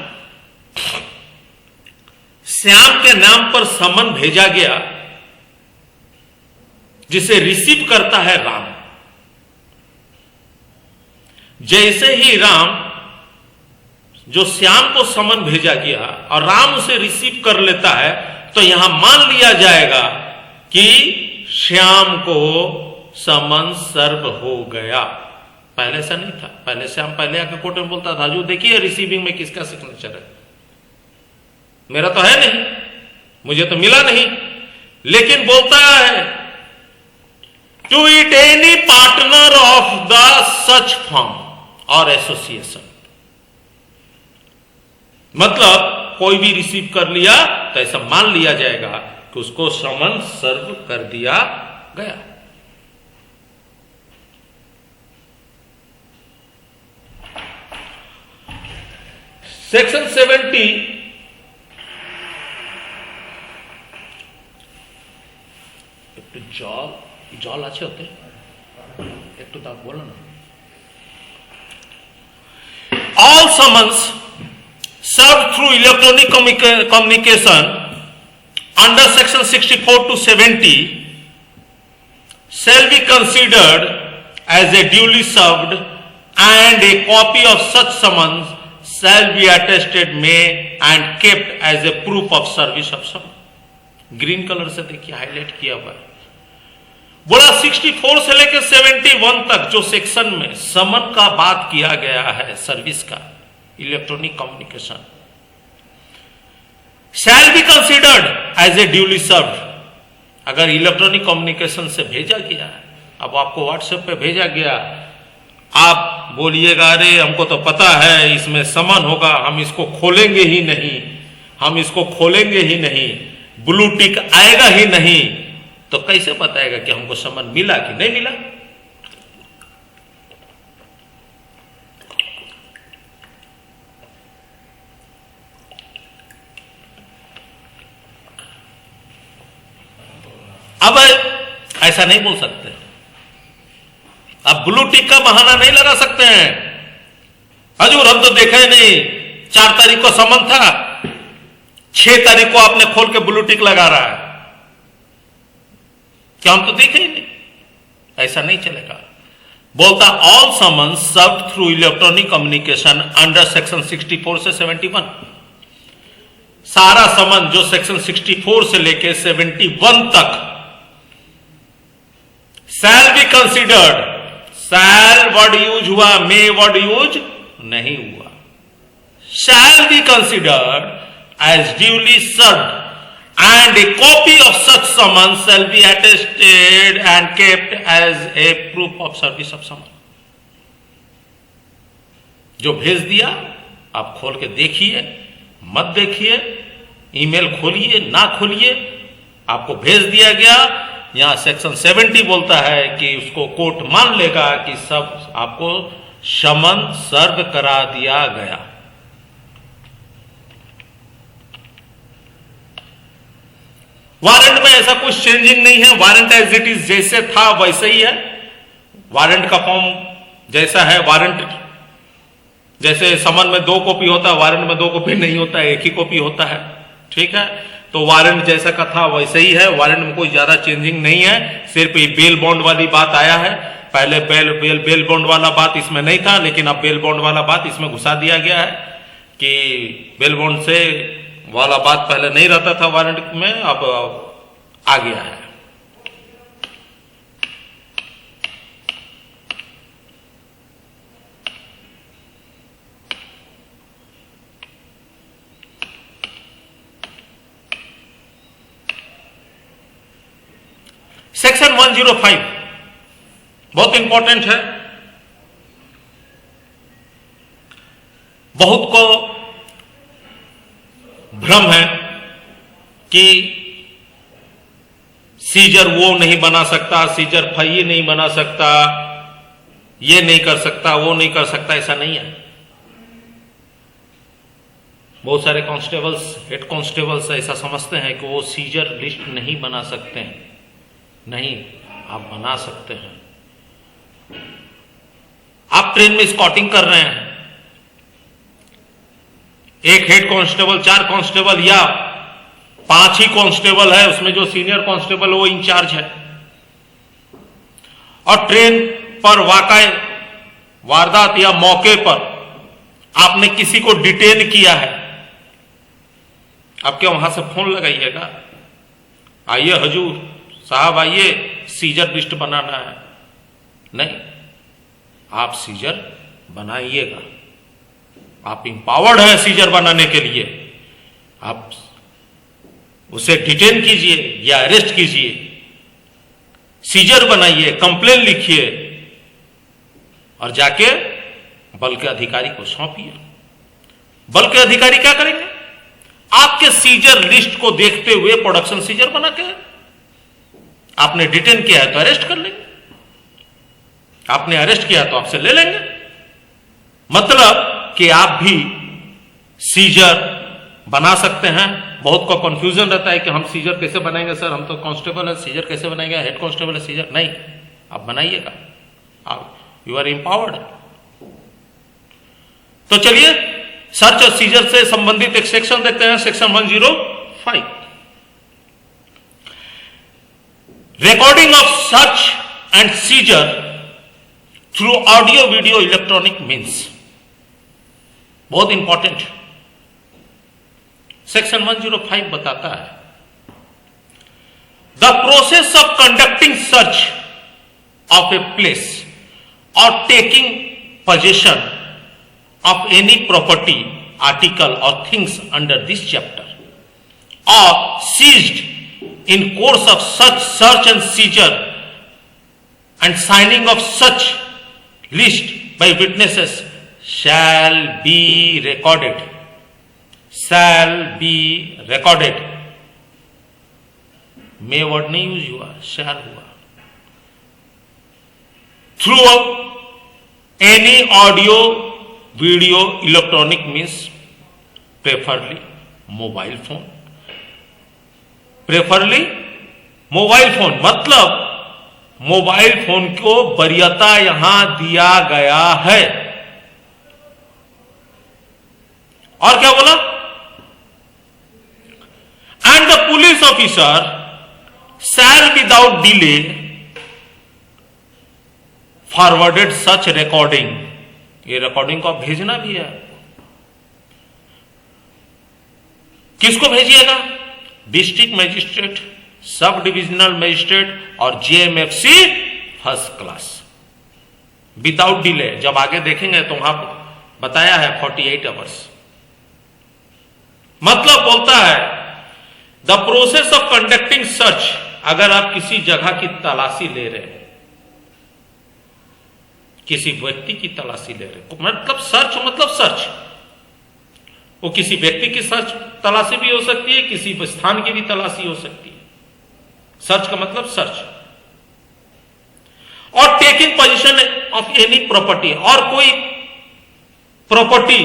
श्याम के नाम पर समन भेजा गया जिसे रिसीव करता है राम। जैसे ही राम, जो श्याम को समन भेजा गया और राम उसे रिसीव कर लेता है, तो यहां मान लिया जाएगा कि श्याम को समन सर्व हो गया। पहले ऐसा नहीं था। पहले श्याम पहले आकर कोर्ट में बोलता था, जो देखिए रिसीविंग में किसका सिग्नेचर है, मेरा तो है नहीं, मुझे तो मिला नहीं। लेकिन बोलता है to it any partner of the such firm और एसोसिएशन, मतलब कोई भी रिसीव कर लिया तो ऐसा मान लिया जाएगा कि उसको समन सर्व कर दिया गया। सेक्शन 70 একটু জল আছে ওতে। एकटू तो आप बोलो ना। All summons served through electronic communication under section 64 to 70 shall be considered as a duly served, and a copy of such summons shall be attested may and kept as a proof of service of summons. Green colour से देखिए हाईलाइट किया हुआ है। बोला 64 से लेकर 71 तक जो सेक्शन में समन का बात किया गया है सर्विस का, electronic communication, shall be considered as a duly served. अगर इलेक्ट्रॉनिक कम्युनिकेशन से भेजा गया है, अब आपको व्हाट्सएप पे भेजा गया, आप बोलिएगा अरे हमको तो पता है इसमें समन होगा, हम इसको खोलेंगे ही नहीं, हम इसको खोलेंगे ही नहीं, ब्लू टिक आएगा ही नहीं, तो कैसे बताएगा कि हमको समन मिला कि नहीं मिला? अब ऐसा नहीं बोल सकते, अब ब्लू टिक का बहाना नहीं लगा सकते हैं। हजूर हम तो देखे नहीं, 4 तारीख को समन था, 6 तारीख को आपने खोल के ब्लू टिक लगा रहा है, क्या हम तो देखे ही नहीं? ऐसा नहीं चलेगा। बोलता all summon served through electronic communication under section 64 से 71, सारा समन जो सेक्शन 64 से लेके 71 तक shall be considered, shall word use हुआ, मे वर्ड यूज नहीं हुआ, shall be considered as duly served, and a copy of such summons shall be attested and kept as a proof of service of summons. जो भेज दिया आप खोल के देखिए, मत देखिए, ईमेल खोलिए ना खोलिए, आपको भेज दिया गया। यहां सेक्शन 70 बोलता है कि उसको कोर्ट मान लेगा कि सब आपको समन सर्व करा दिया गया। वारंट में ऐसा कुछ चेंजिंग नहीं है, वारंट एज इट इज जैसे था वैसे ही है। वारंट का फॉर्म जैसा है, वारंट जैसे समन में 2 कॉपी होता है, वारंट में 2 कॉपी नहीं होता है, एक ही कॉपी होता है, ठीक है। तो वारंट जैसा का था वैसे ही है, वारंट में कोई ज्यादा चेंजिंग नहीं है। सिर्फ ये बेल बॉन्ड वाली बात आया है, पहले बेल बॉन्ड वाला बात इसमें नहीं था, लेकिन अब बेल बॉन्ड वाला बात इसमें घुसा दिया गया है कि बेल बॉन्ड से वाला बात पहले नहीं रहता था वारंट में, अब आ गया है। सेक्शन 105 बहुत इंपॉर्टेंट है, बहुत को भ्रम है कि सीजर वो नहीं बना सकता, सीजर ये नहीं बना सकता, ये नहीं कर सकता, वो नहीं कर सकता, ऐसा नहीं है। बहुत सारे कांस्टेबल्स, हेड कांस्टेबल्स ऐसा समझते हैं कि वो सीजर लिस्ट नहीं बना सकते हैं। नहीं, आप बना सकते हैं। आप ट्रेन में स्कॉटिंग कर रहे हैं, एक हेड कांस्टेबल, 4 कांस्टेबल या 5 ही कांस्टेबल है, उसमें जो सीनियर कांस्टेबल वो इंचार्ज है, और ट्रेन पर वाकई वारदात या मौके पर आपने किसी को डिटेन किया है, आप क्या वहां से फोन लगाइएगा, आइए हजूर साहब आइए सीजर लिस्ट बनाना है? नहीं, आप सीजर बनाइएगा, आप इंपावर्ड है सीजर बनाने के लिए, आप उसे डिटेन कीजिए या अरेस्ट कीजिए, सीजर बनाइए, कंप्लेन लिखिए और जाके बल के अधिकारी को सौंपिए। बल के अधिकारी क्या करेंगे? आपके सीजर लिस्ट को देखते हुए प्रोडक्शन सीजर बना के, आपने डिटेन किया है तो अरेस्ट कर लेंगे, आपने अरेस्ट किया तो आपसे ले लेंगे। मतलब कि आप भी सीजर बना सकते हैं। बहुत को कंफ्यूजन रहता है कि हम सीजर कैसे बनाएंगे सर, हम तो कांस्टेबल है, सीजर कैसे बनाएंगे, हेड कांस्टेबल है, सीजर नहीं, आप बनाइएगा, यू आर एम्पावर्ड। तो चलिए सर्च और सीजर से संबंधित एक सेक्शन देखते हैं, section 105। Recording of search and seizure through audio video electronic means, बहुत इंपॉर्टेंट। सेक्शन 105 बताता है the process of conducting search of a place और taking position of any property, article or things under this chapter or seized in course of such search and seizure and signing of such list by witnesses shall be recorded, shall be recorded। may word नहीं यूज हुआ, shall हुआ। through any audio video electronic means preferably mobile phone, preferably mobile phone, मतलब मोबाइल फोन को वरीयता यहां दिया गया है। और क्या बोला? And the police officer shall without delay forwarded such recording, ये रिकॉर्डिंग को आप भेजना भी है। किसको भेजिएगा? District magistrate, sub divisional magistrate और JMFC first class, without delay. जब आगे देखेंगे तो वहां बताया है 48 आवर्स। मतलब बोलता है the process of conducting search, अगर आप किसी जगह की तलाशी ले रहे हैं, किसी व्यक्ति की तलाशी ले रहे, मतलब सर्च, मतलब सर्च, वो किसी व्यक्ति की सर्च तलाशी भी हो सकती है, किसी स्थान की भी तलाशी हो सकती है। सर्च का मतलब सर्च। और taking position of any property, और कोई प्रॉपर्टी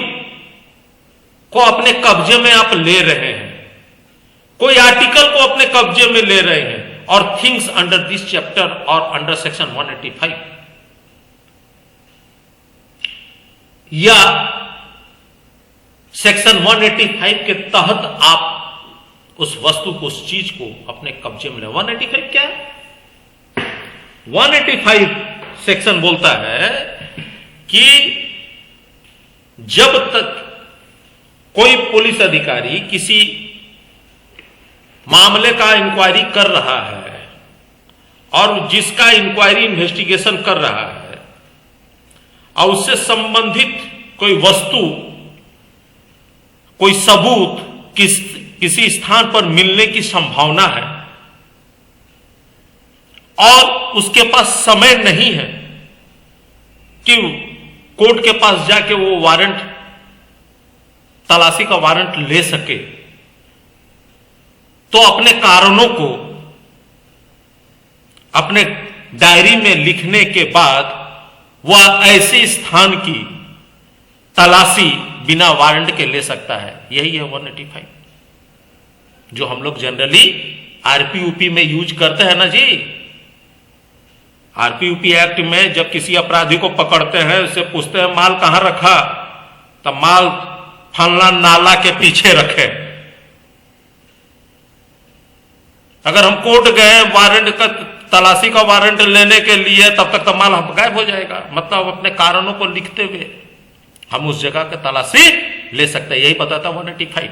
को अपने कब्जे में आप ले रहे हैं, कोई आर्टिकल को अपने कब्जे में ले रहे हैं, और थिंग्स अंडर दिस चैप्टर और अंडर सेक्शन 185, या सेक्शन 185 के तहत आप उस वस्तु को, उस चीज को अपने कब्जे में ले। 185 क्या है? 185 सेक्शन बोलता है कि जब तक कोई पुलिस अधिकारी किसी मामले का इंक्वायरी कर रहा है और जिसका इंक्वायरी इन्वेस्टिगेशन कर रहा है और उससे संबंधित कोई वस्तु, कोई सबूत किसी स्थान पर मिलने की संभावना है और उसके पास समय नहीं है कि कोर्ट के पास जाके वो वारंट, तलाशी का वारंट ले सके, तो अपने कारणों को अपने डायरी में लिखने के बाद वह ऐसे स्थान की तलाशी बिना वारंट के ले सकता है। यही है 185, जो हम लोग जनरली आरपीयूपी में यूज करते हैं ना जी। आरपीयूपी एक्ट में जब किसी अपराधी को पकड़ते हैं, उससे पूछते हैं माल कहां रखा, तब माल फलना नाला के पीछे रखे। अगर हम कोर्ट गए वारंट का, तलाशी का वारंट लेने के लिए, तब तक तो माल गायब हो जाएगा। मतलब अपने कारणों को लिखते हुए हम उस जगह की तलाशी ले सकते हैं। यही बताता 185।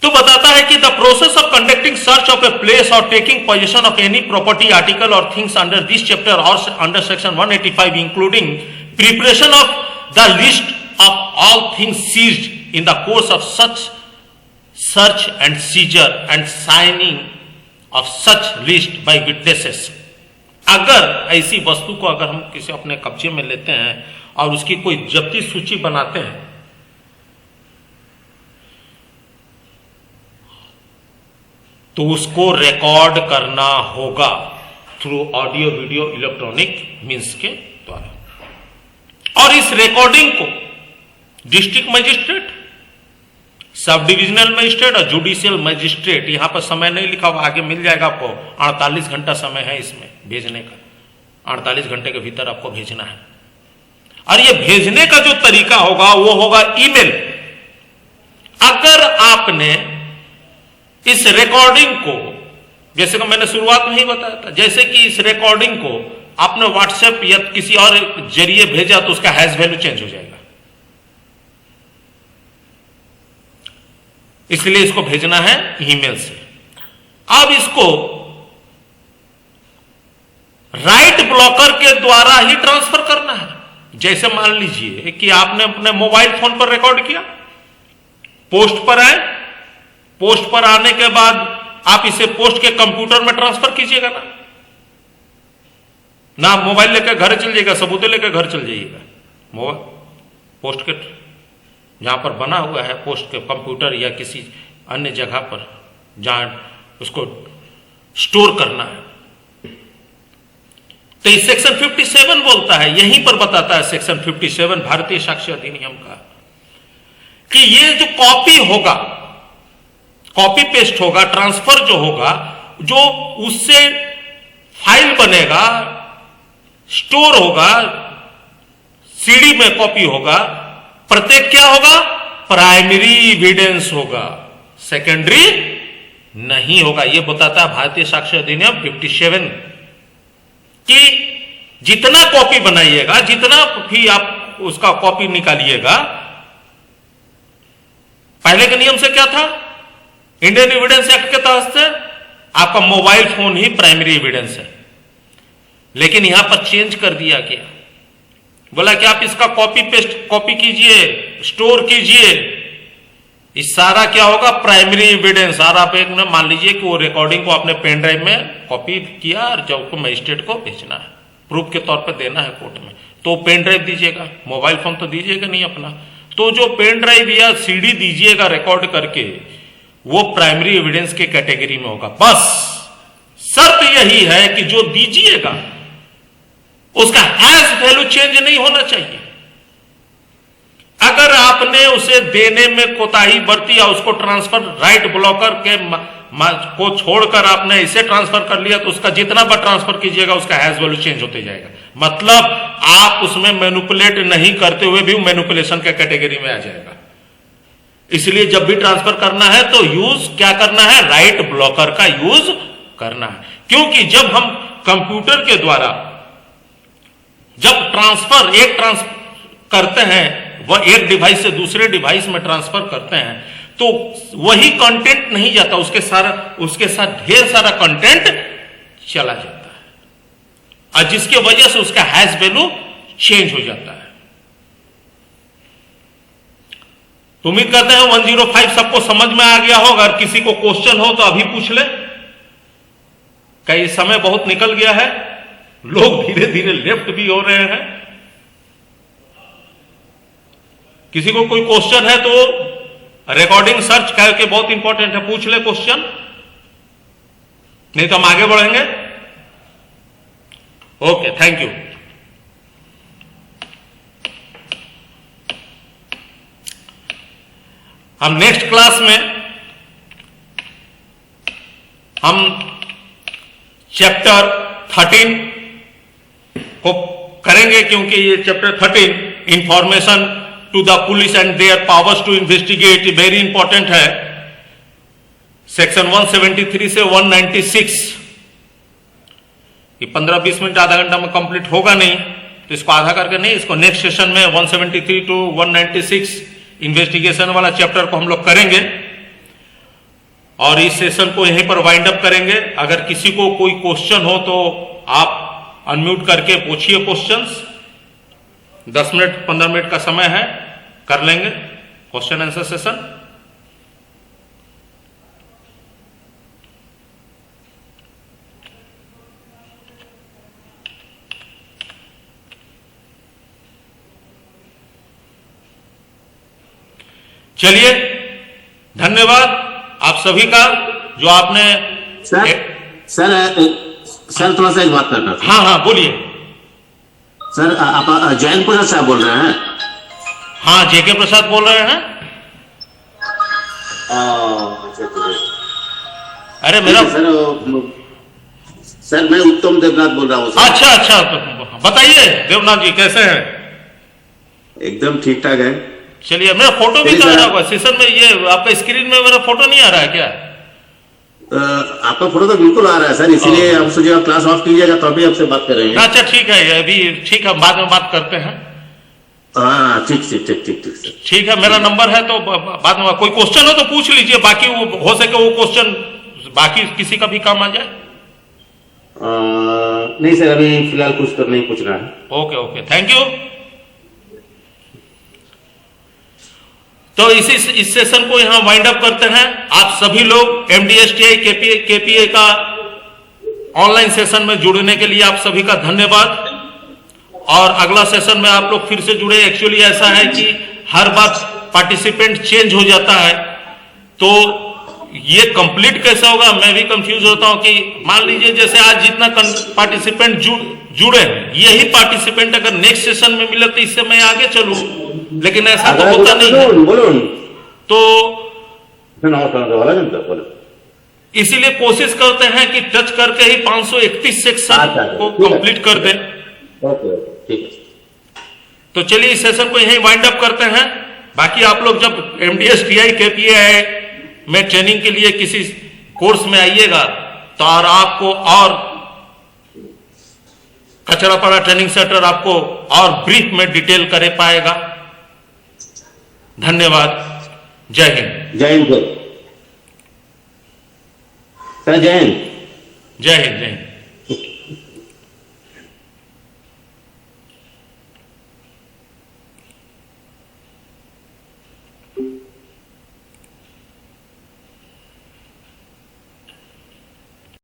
तो बताता है कि the process of conducting search of a place और taking position of any property, article और थिंग्स अंडर दिस चैप्टर और under section 185 including preparation of the list of all things seized in the course of such search and seizure and signing of such list by witnesses. अगर ऐसी वस्तु को अगर हम किसी अपने कब्जे में लेते हैं और उसकी कोई जब्ती सूची बनाते हैं, तो उसको रिकॉर्ड करना होगा through audio video electronic means के द्वारा। और इस रिकॉर्डिंग को district magistrate, sub divisional magistrate और जुडिशियल मजिस्ट्रेट, यहां पर समय नहीं लिखा हुआ, आगे मिल जाएगा आपको, 48 घंटा समय है इसमें, भेजने का, 48 घंटे के भीतर आपको भेजना है। और ये भेजने का जो तरीका होगा वो होगा ईमेल। अगर आपने इस रिकॉर्डिंग को, जैसे कि मैंने शुरुआत में ही बताया था, जैसे कि इस रिकॉर्डिंग को आपने व्हाट्सएप या किसी और जरिए भेजा तो उसका हैश वैल्यू चेंज हो जाएगा। इसलिए इसको भेजना है ईमेल से। अब इसको राइट ब्लॉकर के द्वारा ही ट्रांसफर करना है। जैसे मान लीजिए कि आपने अपने मोबाइल फोन पर रिकॉर्ड किया, पोस्ट पर आए, पोस्ट पर आने के बाद आप इसे पोस्ट के कंप्यूटर में ट्रांसफर कीजिएगा ना मोबाइल लेकर घर चल जाइएगा, सबूते लेकर घर चल जाइएगा। मोबाइल पोस्ट के जहां पर बना हुआ है, पोस्ट के कंप्यूटर या किसी अन्य जगह पर जहां उसको स्टोर करना है। तो इस सेक्शन 57 बोलता है, यहीं पर बताता है सेक्शन 57 भारतीय साक्ष्य अधिनियम का, कि ये जो कॉपी होगा, कॉपी पेस्ट होगा, ट्रांसफर जो होगा, जो उससे फाइल बनेगा, स्टोर होगा, सीडी में कॉपी होगा, प्रत्येक क्या होगा? प्राइमरी एविडेंस होगा, सेकेंडरी नहीं होगा। यह बताता है भारतीय साक्ष्य अधिनियम 57 कि जितना कॉपी बनाइएगा, जितना भी आप उसका कॉपी निकालिएगा, पहले के नियम से क्या था? इंडियन एविडेंस एक्ट के तहत से आपका मोबाइल फोन ही प्राइमरी एविडेंस है। लेकिन यहां पर चेंज कर दिया गया, बोला कि आप इसका कॉपी पेस्ट, कॉपी कीजिए, स्टोर कीजिए, इस सारा क्या होगा? Primary evidence. और आप एक मान लीजिए कि वो रिकॉर्डिंग को आपने पेन ड्राइव में कॉपी किया और जब को मजिस्ट्रेट को भेजना है, प्रूफ के तौर पर देना है कोर्ट में, तो पेन ड्राइव दीजिएगा, मोबाइल फोन तो दीजिएगा नहीं अपना। तो जो पेन ड्राइव या सीडी दीजिएगा रिकॉर्ड करके, वो प्राइमरी एविडेंस के कैटेगरी में होगा। बस शर्त यही है कि जो दीजिएगा उसका हैश वैल्यू चेंज नहीं होना चाहिए। अगर आपने उसे देने में कोताही बरती या उसको ट्रांसफर राइट ब्लॉकर के को छोड़कर आपने इसे ट्रांसफर कर लिया, तो उसका जितना बार ट्रांसफर कीजिएगा उसका हैश वैल्यू चेंज होते जाएगा। मतलब आप उसमें मैनिपुलेट नहीं करते हुए भी मैनिपुलेशन के कैटेगरी में आ जाएगा। इसलिए जब भी ट्रांसफर करना है तो यूज क्या करना है? राइट ब्लॉकर का यूज करना है। क्योंकि जब हम कंप्यूटर के द्वारा जब ट्रांसफर करते हैं, वह एक डिवाइस से दूसरे डिवाइस में ट्रांसफर करते हैं, तो वही कंटेंट नहीं जाता, उसके साथ ढेर सारा कंटेंट चला जाता है, और जिसके वजह से उसका हैश वैल्यू चेंज हो जाता है। तो उम्मीद करते हैं 105 सबको समझ में आ गया हो। अगर किसी को क्वेश्चन हो तो अभी पूछ ले, कई समय बहुत निकल गया है, लोग धीरे धीरे लेफ्ट भी हो रहे हैं। किसी को कोई क्वेश्चन है तो रिकॉर्डिंग सर्च करके, बहुत इंपॉर्टेंट है, पूछ ले क्वेश्चन, नहीं तो हम आगे बढ़ेंगे। Okay, thank you. हम नेक्स्ट क्लास में हम चैप्टर 13 को करेंगे, क्योंकि ये chapter 13 information to the police and their powers to investigate very important है। सेक्शन 173 से 196, ये 15-20 मिनट आधा घंटा में कंप्लीट होगा नहीं, तो इसको आधा करके नहीं, इसको नेक्स्ट सेशन में 173 टू 196 इन्वेस्टिगेशन वाला चैप्टर को हम लोग करेंगे, और इस सेशन को यहीं पर वाइंड अप करेंगे। अगर किसी को कोई क्वेश्चन हो तो आप अनम्यूट करके पूछिए क्वेश्चंस। 10 मिनट 15 मिनट का समय है, कर लेंगे क्वेश्चन आंसर सेशन। चलिए, धन्यवाद आप सभी का जो आपने सर थोड़ा सा एक बात करना था। हाँ हाँ बोलिए। सर आप जयंत प्रसाद साहब बोल रहे हैं? हाँ, जेके प्रसाद बोल रहे हैं। अरे मेरा सर मैं उत्तम देवनाथ बोल रहा हूँ सर। अच्छा अच्छा, तो बताइए देवनाथ जी कैसे हैं? एकदम ठीक ठाक है। चलिए, मेरा फोटो भी तो आ रहा होगा सेशन में, ये आपका स्क्रीन में मेरा फोटो नहीं आ रहा है क्या? आपका फोटो तो बिल्कुल आ रहा है सर, इसीलिए आप सोचिए आप क्लास ऑफ कीजिएगा तो अभी आपसे बात करेंगे। अच्छा ठीक है, ये अभी ठीक है, बाद में बात करते हैं। हाँ ठीक ठीक ठीक ठीक ठीक सर। ठीक है, मेरा नंबर है तो बाद में कोई क्वेश्चन हो तो पूछ लीजिए, बाकी वो हो सके वो क्वेश्चन बाकी किसी का भी काम आ जाए। नहीं सर, अभी फिलहाल कुछ तो नहीं पूछना है। Okay okay, thank you. तो इस सेशन को यहां वाइंड अप करते हैं। आप सभी लोग एमडीएसटीआई केपीए का ऑनलाइन सेशन में जुड़ने के लिए आप सभी का धन्यवाद। और अगला सेशन में आप लोग फिर से जुड़े। एक्चुअली ऐसा है कि हर बार पार्टिसिपेंट चेंज हो जाता है, तो ये कंप्लीट कैसे होगा मैं भी कंफ्यूज होता हूं कि मान लीजिए जैसे आज जितना पार्टिसिपेंट जुड़े हैं, यही पार्टिसिपेंट अगर नेक्स्ट सेशन में मिले तो इससे मैं आगे चलूं, लेकिन ऐसा तो होता नहीं है। तो इसीलिए कोशिश करते हैं कि टच करके ही 531 सेक्शन को कंप्लीट कर दें। ओके ठीक है। तो चलिए इस सेशन को यहीं वाइंड अप करते हैं। बाकी आप लोग जब एमडीएसटीआई केपीए में ट्रेनिंग के लिए किसी कोर्स में आइएगा तो और आपको और कचरापाड़ा ट्रेनिंग सेंटर आपको और ब्रीफ में डिटेल कर पाएगा। धन्यवाद। जय हिंद। जय हिंद सर। जय हिंद। जय हिंद। जय हिंद।